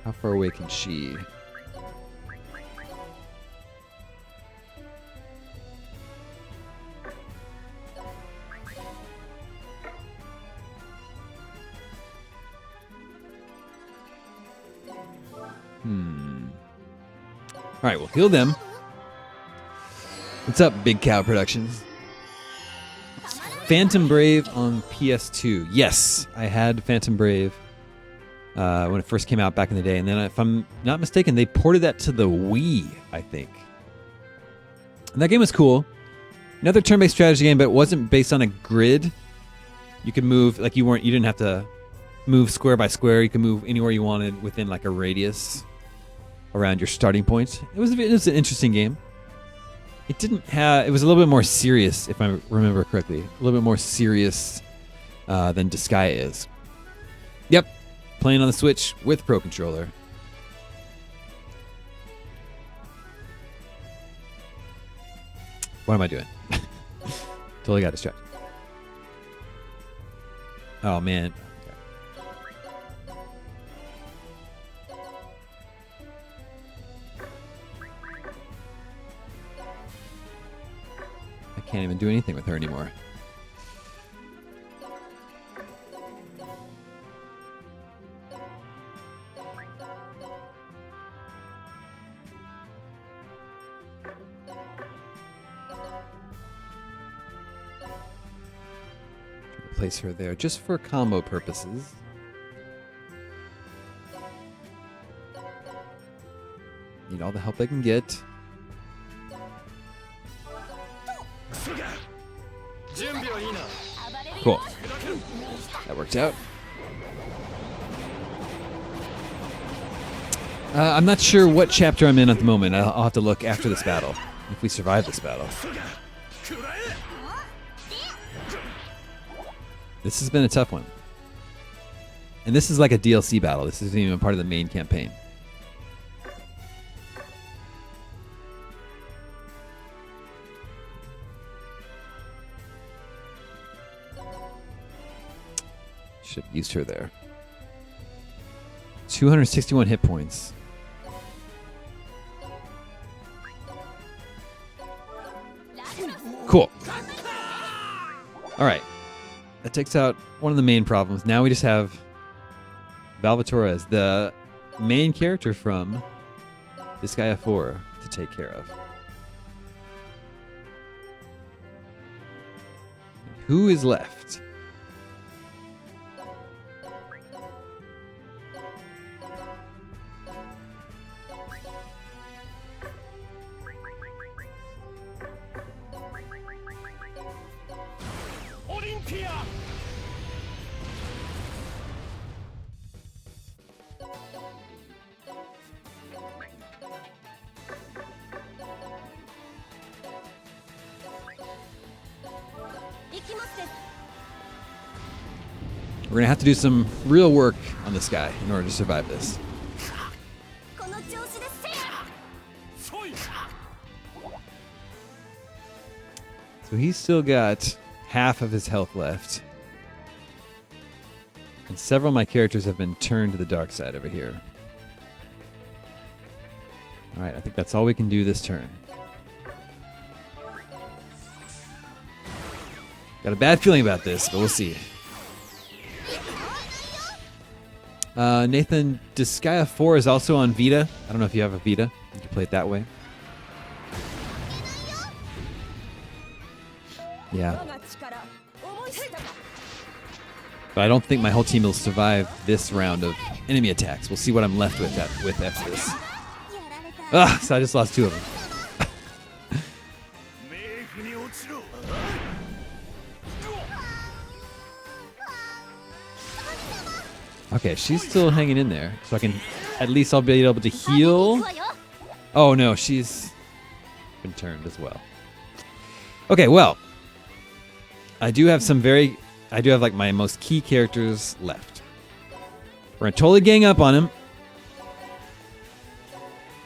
How far away can she? All right, we'll heal them. What's up, Big Cow Productions? Phantom Brave on PS2. Yes, I had Phantom Brave when it first came out back in the day. And then, if I'm not mistaken, they ported that to the Wii, I think. And that game was cool. Another turn-based strategy game, but it wasn't based on a grid. You could move, like you didn't have to move square by square. You could move anywhere you wanted within like a radius around your starting point. It was an interesting game. It was a little bit more serious, if I remember correctly. A little bit more serious than Disgaea is. Yep, playing on the Switch with Pro Controller. What am I doing? Totally got distracted. Oh man. Can't even do anything with her anymore. place her there just for combo purposes. Need all the help I can get. Cool. That worked out. I'm not sure what chapter I'm in at the moment. I'll have to look after this battle, if we survive this battle. This has been a tough one. And this is like a DLC battle. This isn't even part of the main campaign. Should have used her there. 261 hit points. Cool. All right. That takes out one of the main problems. Now we just have Valvatore as the main character from Disgaea 4 to take care of. Who is left? We're gonna have to do some real work on this guy in order to survive this. So he's still got half of his health left. And several of my characters have been turned to the dark side over here. Alright, I think that's all we can do this turn. Got a bad feeling about this, but we'll see. Nathan, Disgaea 4 is also on Vita. I don't know if you have a Vita. You can play it that way. Yeah. But I don't think my whole team will survive this round of enemy attacks. We'll see what I'm left with after this. Ah, so I just lost two of them. Okay, she's still hanging in there, so I can at least I'll be able to heal. Oh no, she's been turned as well. Okay, well, I do have like my most key characters left. We're gonna totally gang up on him.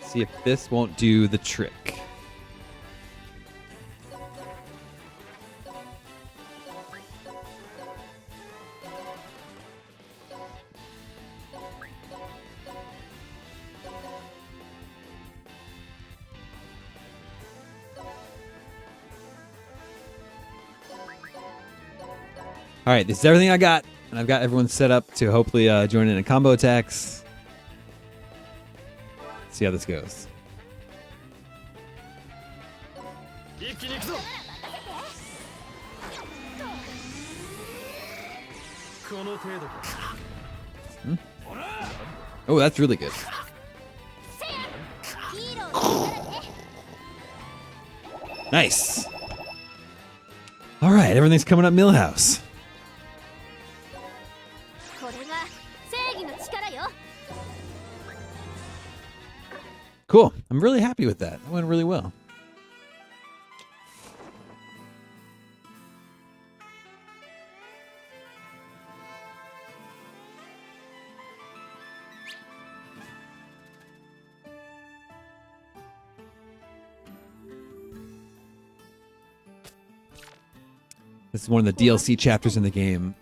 See if this won't do the trick. All right, this is everything I got, and I've got everyone set up to hopefully join in a combo attacks. See how this goes. Oh, that's really good. Nice. All right, everything's coming up Millhouse. Cool. I'm really happy with that. That went really well. This is one of the DLC chapters in the game.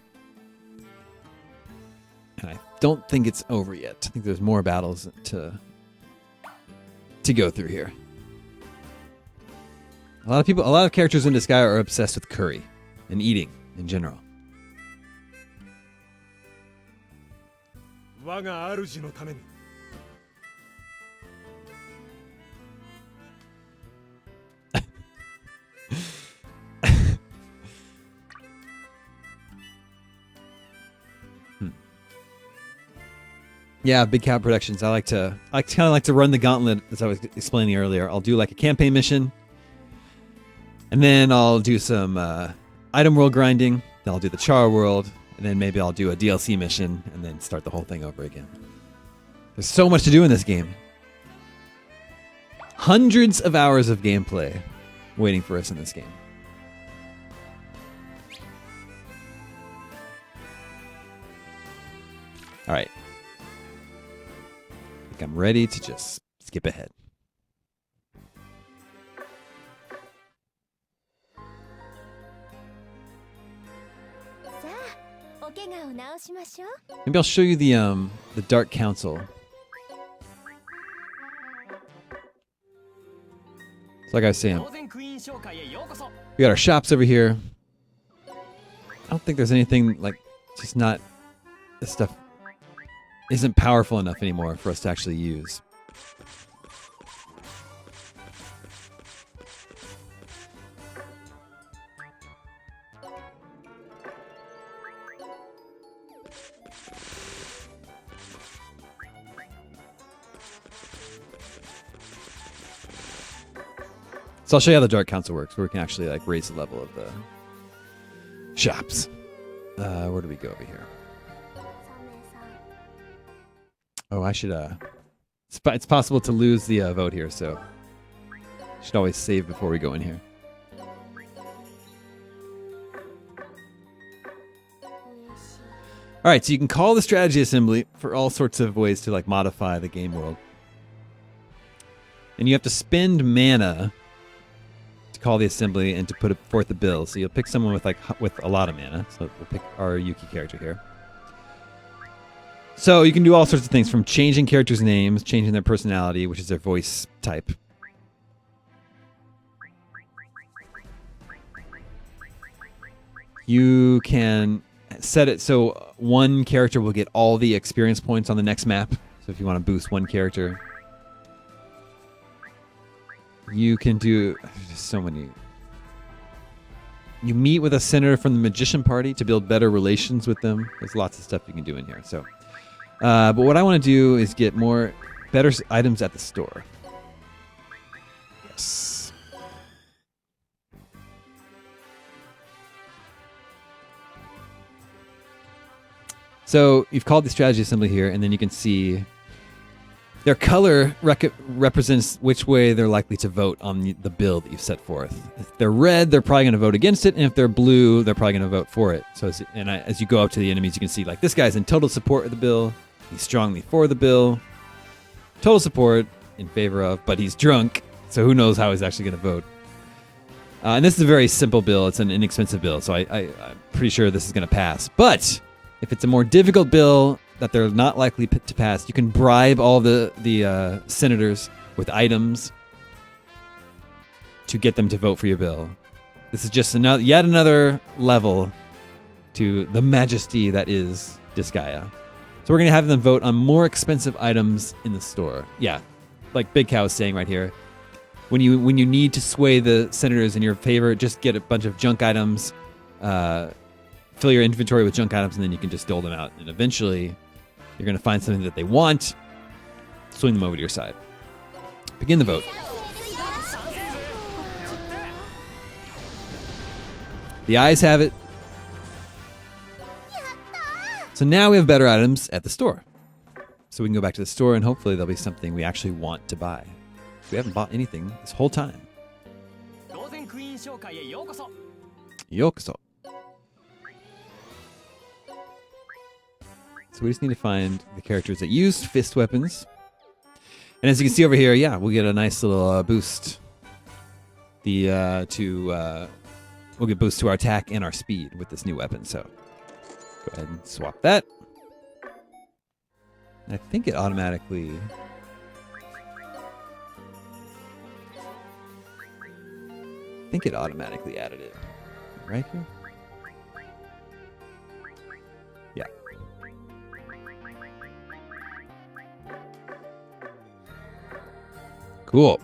And I don't think it's over yet. I think there's more battles to go through here. A lot of characters in Disgaea are obsessed with curry and eating in general. Yeah, Big Cow Productions. I kind of like to run the gauntlet, as I was explaining earlier. I'll do like a campaign mission, and then I'll do some item world grinding. Then I'll do the Char World, and then maybe I'll do a DLC mission, and then start the whole thing over again. There's so much to do in this game. Hundreds of hours of gameplay waiting for us in this game. All right. I think I'm ready to just skip ahead. Maybe I'll show you the Dark Council. So like I was saying, we got our shops over here. I don't think there's anything like, just not, this stuff isn't powerful enough anymore for us to actually use. So I'll show you how the Dark Council works, where we can actually like raise the level of the shops. Where do we go over here? Oh, I should. It's possible to lose the vote here, so should always save before we go in here. All right, so you can call the strategy assembly for all sorts of ways to like modify the game world, and you have to spend mana to call the assembly and to put forth the bill. So you'll pick someone with a lot of mana. So we'll pick our Yuki character here. So you can do all sorts of things, from changing characters' names, changing their personality, which is their voice type. You can set it so one character will get all the experience points on the next map. So if you want to boost one character, you can do so many. You meet with a senator from the magician party to build better relations with them. There's lots of stuff you can do in here. So, but what I want to do is get better items at the store. Yes. So you've called the strategy assembly here, and then you can see their color represents which way they're likely to vote on the bill that you've set forth. If they're red, they're probably going to vote against it, and if they're blue, they're probably going to vote for it. So as you go up to the enemies, you can see like this guy's in total support of the bill. He's strongly for the bill. Total support in favor of, but he's drunk, so who knows how he's actually going to vote. And this is a very simple bill. It's an inexpensive bill, so I'm pretty sure this is going to pass. But if it's a more difficult bill that they're not likely to pass, you can bribe all the senators with items to get them to vote for your bill. This is just yet another level to the majesty that is Disgaea. So we're going to have them vote on more expensive items in the store. Yeah, like Big Cow is saying right here. When you need to sway the senators in your favor, just get a bunch of junk items, fill your inventory with junk items, and then you can just dole them out. And eventually, you're going to find something that they want, swing them over to your side. Begin the vote. The ayes have it. So now we have better items at the store. So we can go back to the store, and hopefully there'll be something we actually want to buy. We haven't bought anything this whole time. Yokoso. So we just need to find the characters that use fist weapons. And as you can see over here, yeah, we'll get a nice little boost. We'll get boost to our attack and our speed with this new weapon. So go ahead and swap that. And I think it automatically... added it. Right here? Yeah. Cool.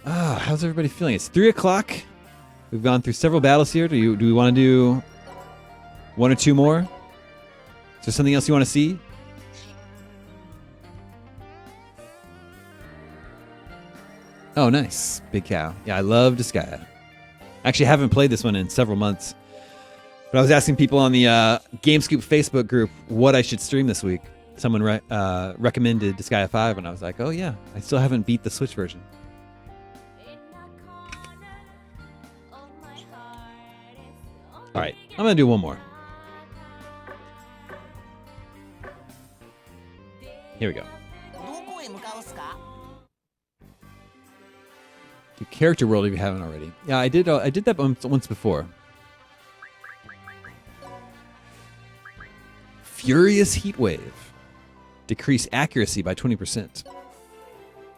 How's everybody feeling? It's 3 o'clock. We've gone through several battles here. Do we want to do one or two more? Is there something else you want to see? Oh, nice. Big cow. Yeah, I love Disgaea. Actually, I haven't played this one in several months. But I was asking people on the GameScoop Facebook group what I should stream this week. Someone recommended Disgaea 5, and I was like, oh yeah, I still haven't beat the Switch version. All right, I'm going to do one more. Here we go. Do Character World if you haven't already. Yeah, I did that once before. Furious Heat Wave. Decrease accuracy by 20%.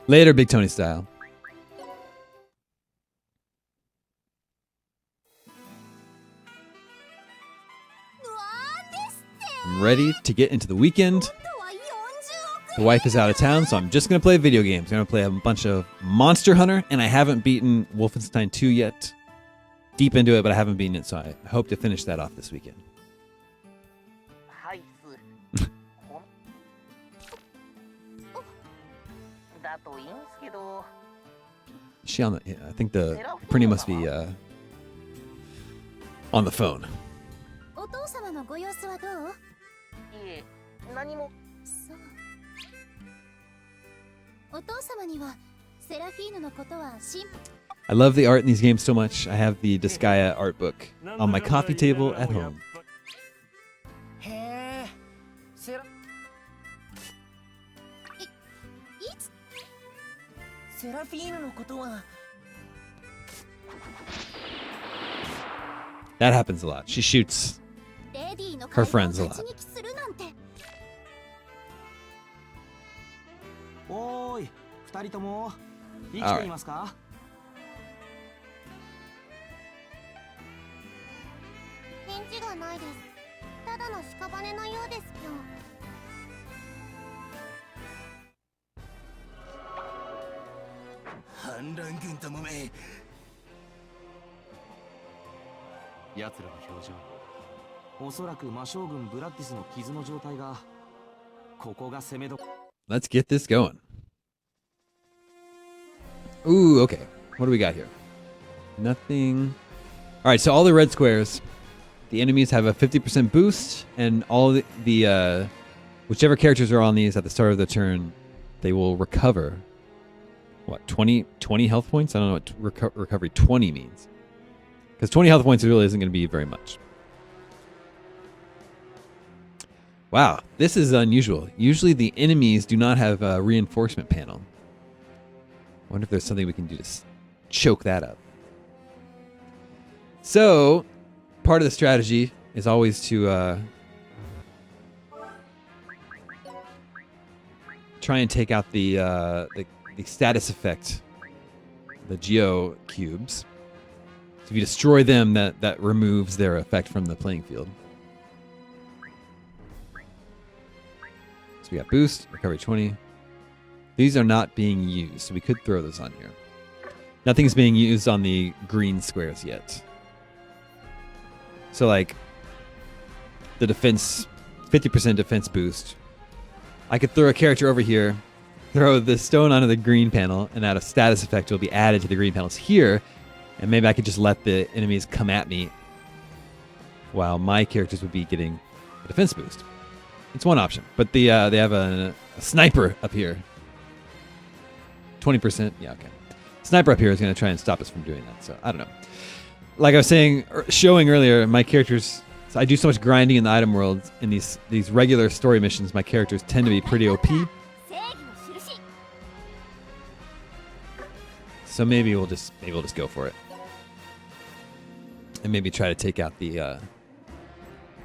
Later, Big Tony style. I'm ready to get into the weekend. The wife is out of town, so I'm just going to play video games. I'm going to play a bunch of Monster Hunter, and I haven't beaten Wolfenstein 2 yet. Deep into it, but I haven't beaten it, so I hope to finish that off this weekend. Is she on the? Yeah, I think the Prinny must be on the phone. I love the art in these games so much. I have the Disgaea art book on my coffee table at home. That happens a lot. She shoots her friends a lot. All right. Let's get this going. Ooh, okay. What do we got here? Nothing. All right, so all the red squares, the enemies have a 50% boost, and all the whichever characters are on these at the start of the turn, they will recover. What, 20 health points? I don't know what recovery 20 means. Because 20 health points really isn't going to be very much. Wow, this is unusual. Usually the enemies do not have a reinforcement panel. I wonder if there's something we can do to choke that up. So, part of the strategy is always to try and take out the status effect, the geo cubes. So if you destroy them, that removes their effect from the playing field. So we got boost, recovery 20. These are not being used, so we could throw those on here. Nothing's being used on the green squares yet. So like the defense, 50% defense boost. I could throw a character over here, throw the stone onto the green panel, and that a status effect will be added to the green panels here. And maybe I could just let the enemies come at me while my characters would be getting a defense boost. It's one option, but they have a sniper up here. 20%, yeah, okay. Sniper up here is going to try and stop us from doing that, so I don't know. Like I was showing earlier, my characters, so I do so much grinding in the item world. In these regular story missions, my characters tend to be pretty OP. So maybe we'll just go for it, and maybe try to take out the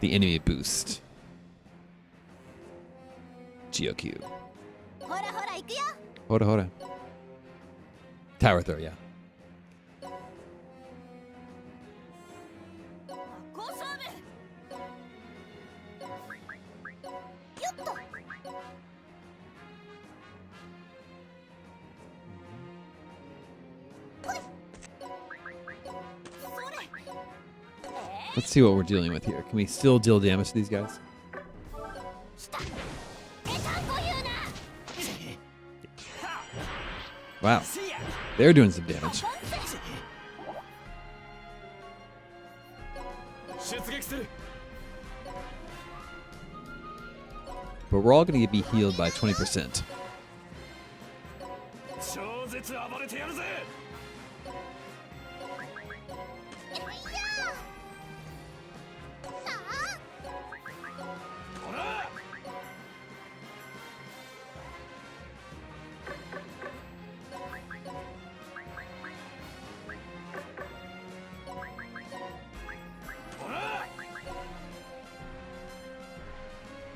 enemy boost. GeoCube. Hora. Tower throw, yeah. Let's see what we're dealing with here. Can we still deal damage to these guys? Wow. They're doing some damage. But we're all going to be healed by 20%.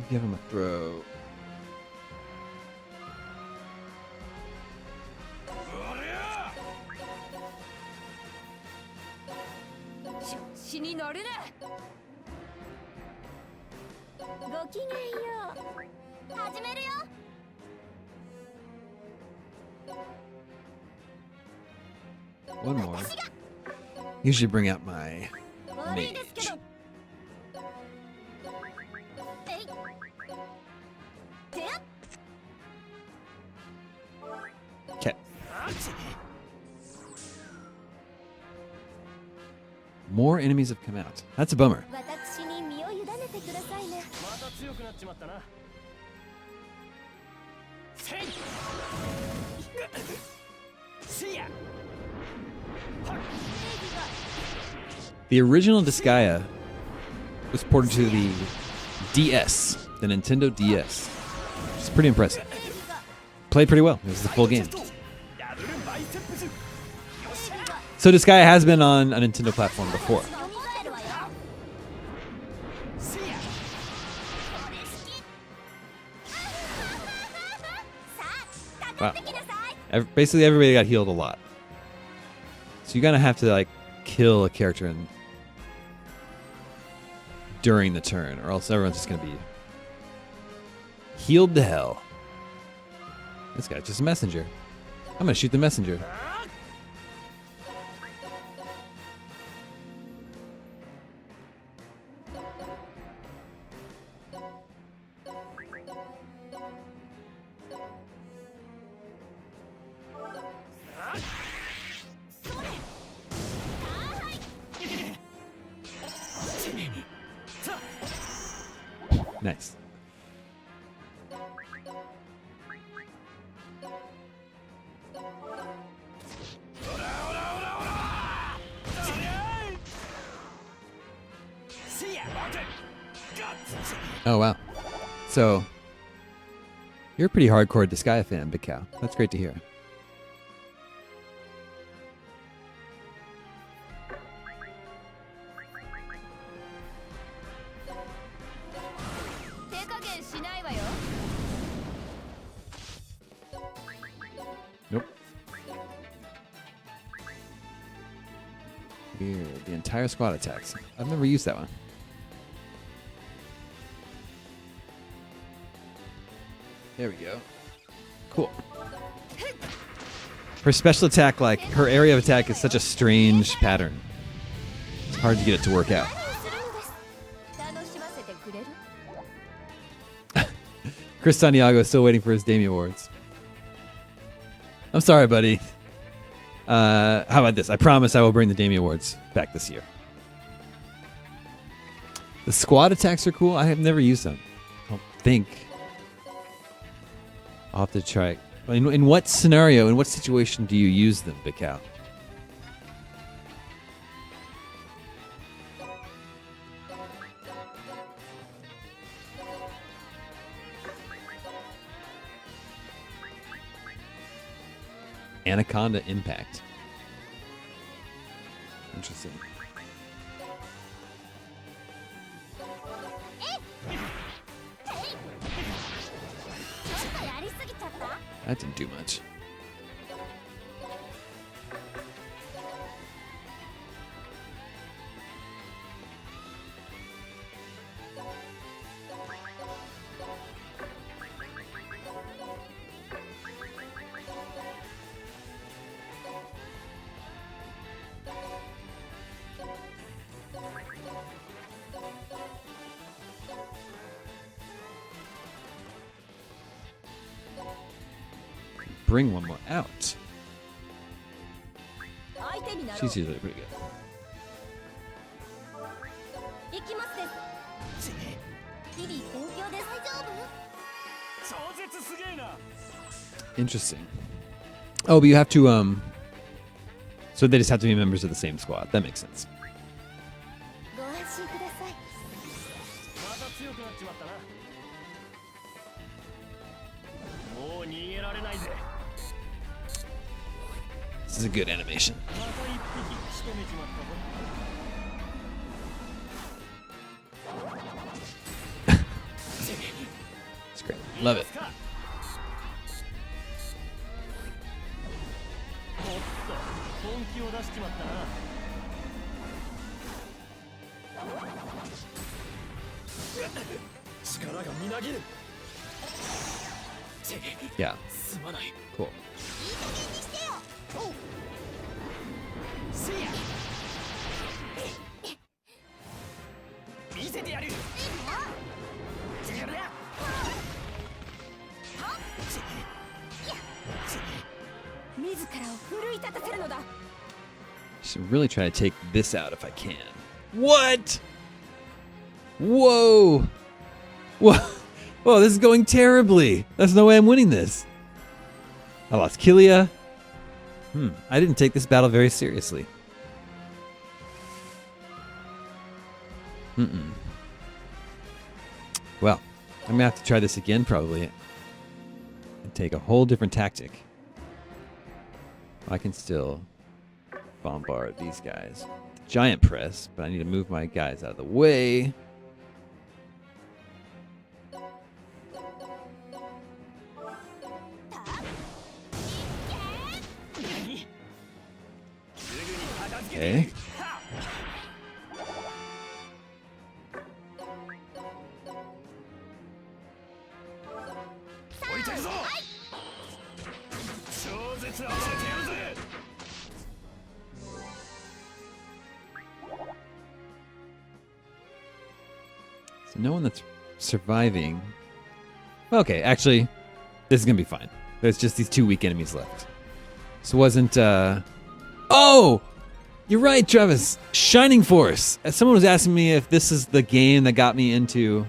Give him a throw. One more. Usually bring out my mage. Okay. More enemies have come out. That's a bummer. The original Disgaea was ported to the DS, the Nintendo DS. It's pretty impressive. Played pretty well. It was the full game. So Disgaea has been on a Nintendo platform before. Wow. Basically everybody got healed a lot. So you're gonna have to like kill a character during the turn, or else everyone's just gonna be healed to hell. This guy's just a messenger. I'm gonna shoot the messenger. Nice. Oh, wow. So, you're a pretty hardcore Disgaea fan, Big Cow. That's great to hear. Nope. Weird. The entire squad attacks. I've never used that one. There we go. Cool. Her special attack, like, her area of attack is such a strange pattern. It's hard to get it to work out. Chris Santiago is still waiting for his Daemon awards. I'm sorry, buddy. How about this? I promise I will bring the Daemon awards back this year. The squad attacks are cool. I have never used them. I don't think. I'll have to try. In what scenario, in what situation do you use them, Big Cow? Anaconda Impact. Interesting. That didn't do much. Bring one more out. She's usually pretty good. Interesting. Oh, but you have to so they just have to be members of the same squad. That makes sense. This is a good animation. It's great. Love it. Yeah. Cool. Should really try to take this out if I can. What? Whoa. Whoa. Whoa, this is going terribly. There's no way I'm winning this. I lost Kilia. I didn't take this battle very seriously. Well, I'm going to have to try this again probably. And take a whole different tactic. I can still bombard these guys. Giant press, but I need to move my guys out of the way. Okay. So no one that's surviving. Okay, actually, this is gonna be fine. There's just these 2 weak enemies left. This wasn't. Oh, you're right, Travis. Shining Force. Someone was asking me if this is the game that got me into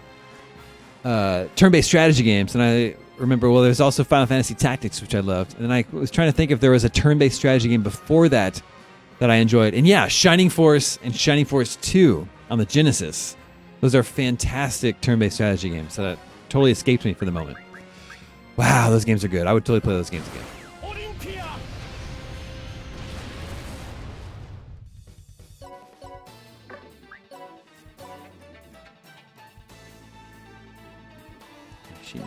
turn-based strategy games, and I remember. Well, there's also Final Fantasy Tactics, which I loved, and I was trying to think if there was a turn-based strategy game before that that I enjoyed. And yeah, Shining Force and Shining Force 2 on the Genesis. Those are fantastic turn-based strategy games that totally escaped me for the moment. Wow, those games are good. I would totally play those games again. She's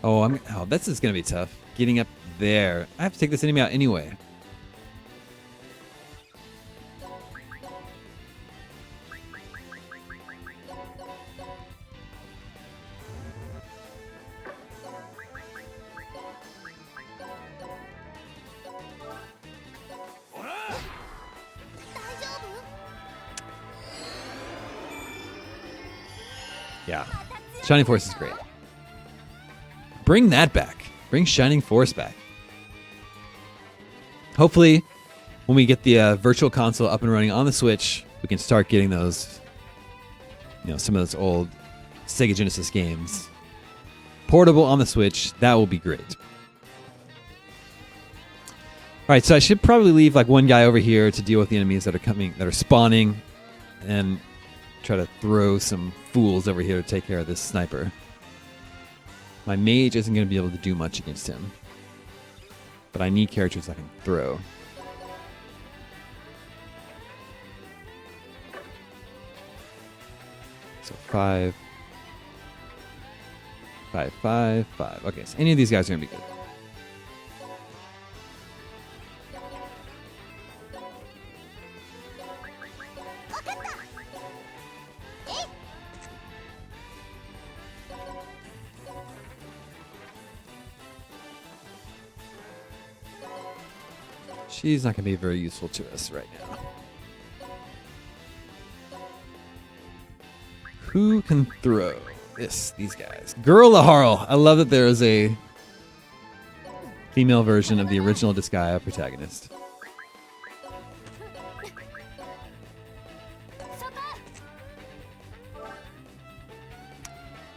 oh, this is gonna be tough. Getting up there. I have to take this enemy out anyway. Yeah. Shining Force is great. Bring that back. Bring Shining Force back. Hopefully, when we get the virtual console up and running on the Switch, we can start getting those, some of those old Sega Genesis games portable on the Switch. That will be great. All right, so I should probably leave like one guy over here to deal with the enemies that are spawning, and try to throw some fools over here to take care of this sniper. My mage isn't going to be able to do much against him, but I need characters I can throw. So 5, 5, 5, 5. Okay, so any of these guys are going to be good. She's not going to be very useful to us right now. Who can throw? These guys. Girl Laharl. I love that there is a female version of the original Disgaea protagonist.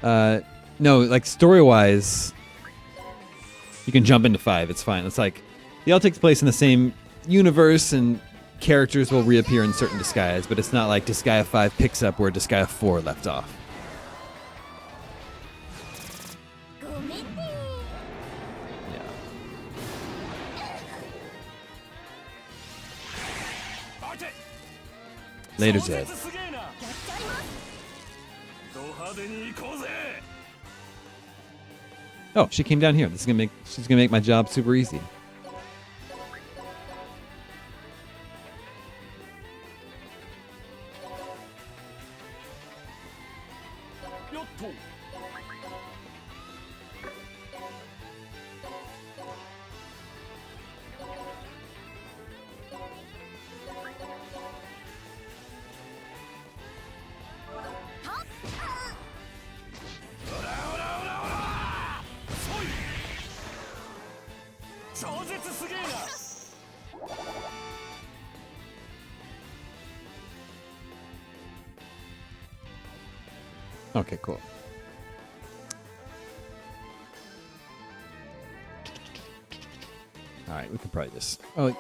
No, like story-wise, you can jump into 5. It's fine. It's like they all take place in the same universe, and characters will reappear in certain Disgaeas, but it's not like Disgaea 5 picks up where Disgaea 4 left off. Yeah. Later, Zed. Oh, she came down here. She's gonna make my job super easy. Okay, cool. All right, we can probably just. Oh,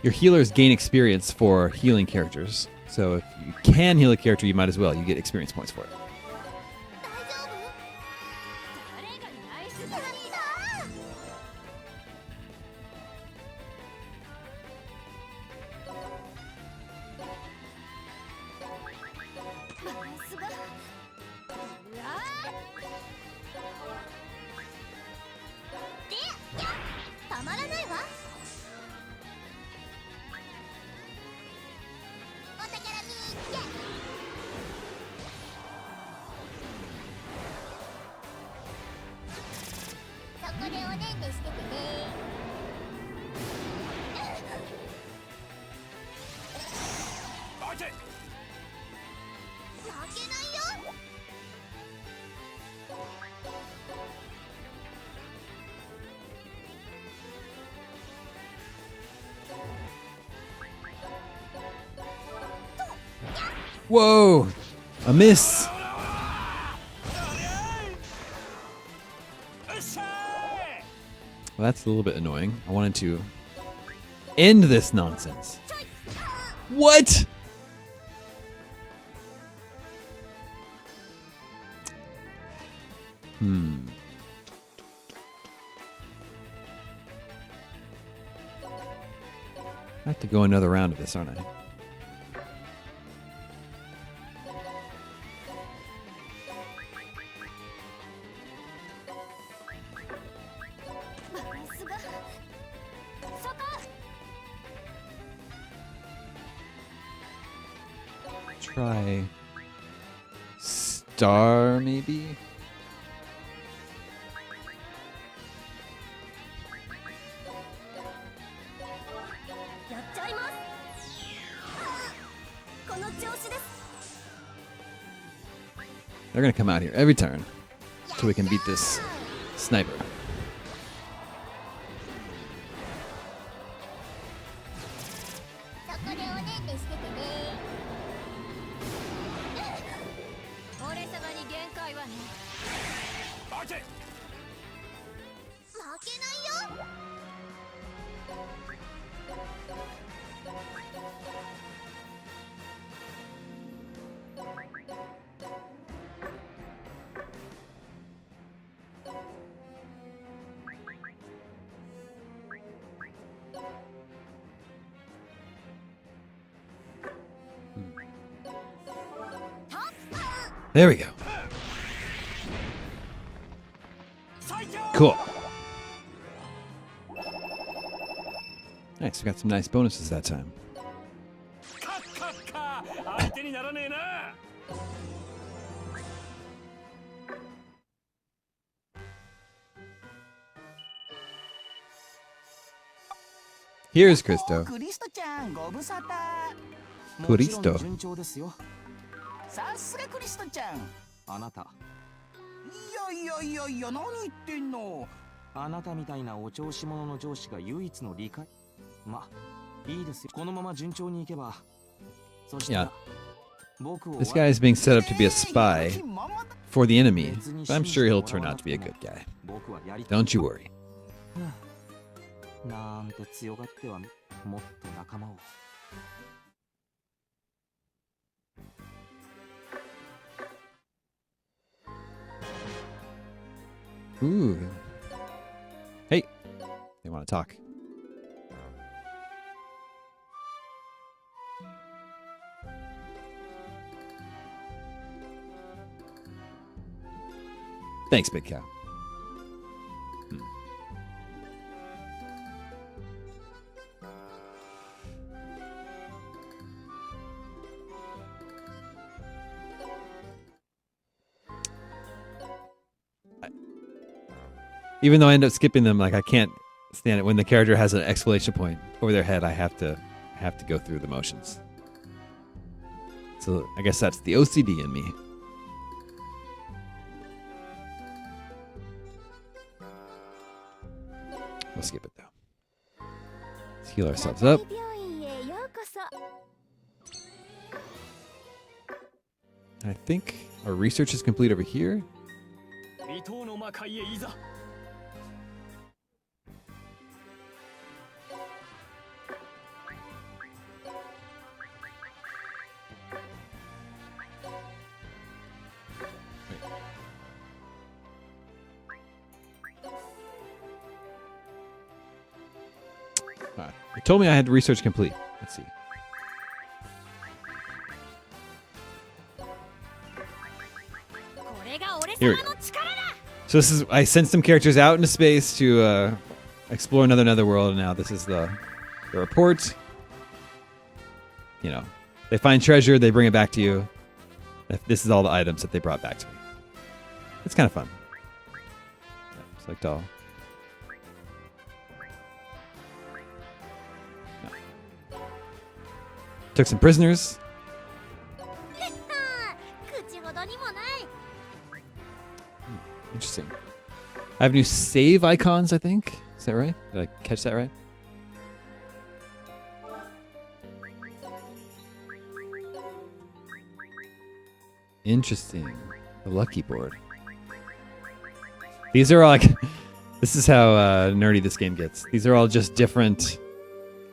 your healers gain experience for healing characters. So if you can heal a character, you might as well. You get experience points for it. Whoa! A miss! Well, that's a little bit annoying. I wanted to end this nonsense. What? I have to go another round of this, aren't I? Try star, maybe? They're gonna come out here every turn so we can beat this sniper. There we go. Cool. Nice, we got some nice bonuses that time. Here's Christo. Christo. さすがクリストちゃん。あなた。いや、何言ってんの。あなたみたいなお調子者の上司が唯一の理解。ま、いいですよ。このまま順調にいけば。そして。Yeah. This guy is being set up to be a spy for the enemy, but I'm sure he'll turn out to be a good guy. Don't you worry. なんて強がってはもっと仲間を Ooh. Hey, they want to talk. Thanks, Big Cow. Even though I end up skipping them, like I can't stand it when the character has an exclamation point over their head. I have to go through the motions. So I guess that's the OCD in me. We'll skip it though. Let's heal ourselves up. I think our research is complete over here. It told me I had research complete. Let's see. Here we go. So this is, I sent some characters out into space to explore another netherworld, and now this is the report. You know, they find treasure, they bring it back to you. This is all the items that they brought back to me. It's kind of fun. Select all. No. Took some prisoners. Interesting. I have new save icons, I think. Is that right? Did I catch that right? Interesting. The lucky board. These are all like... This is how nerdy this game gets. These are all just different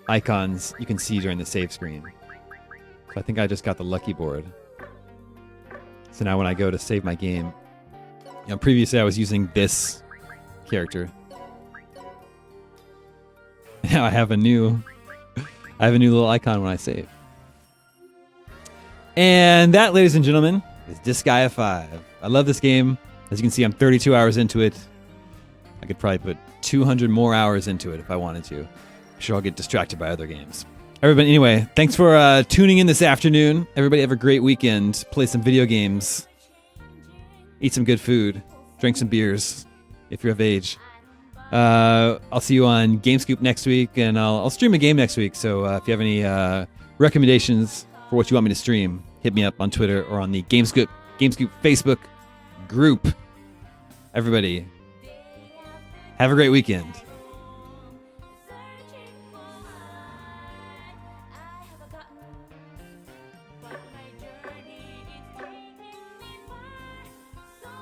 icons you can see during the save screen. So I think I just got the lucky board. So now when I go to save my game... You know, previously I was using this character. Now I have a new little icon when I save. And that, ladies and gentlemen, is Disgaea 5. I love this game. As you can see, I'm 32 hours into it. I could probably put 200 more hours into it if I wanted to. I'm sure I'll get distracted by other games. Everybody, anyway, thanks for tuning in this afternoon. Everybody have a great weekend. Play some video games. Eat some good food. Drink some beers if you're of age. I'll see you on GameScoop next week, and I'll stream a game next week. So if you have any recommendations for what you want me to stream, hit me up on Twitter or on the GameScoop Facebook group. Everybody, have a great weekend.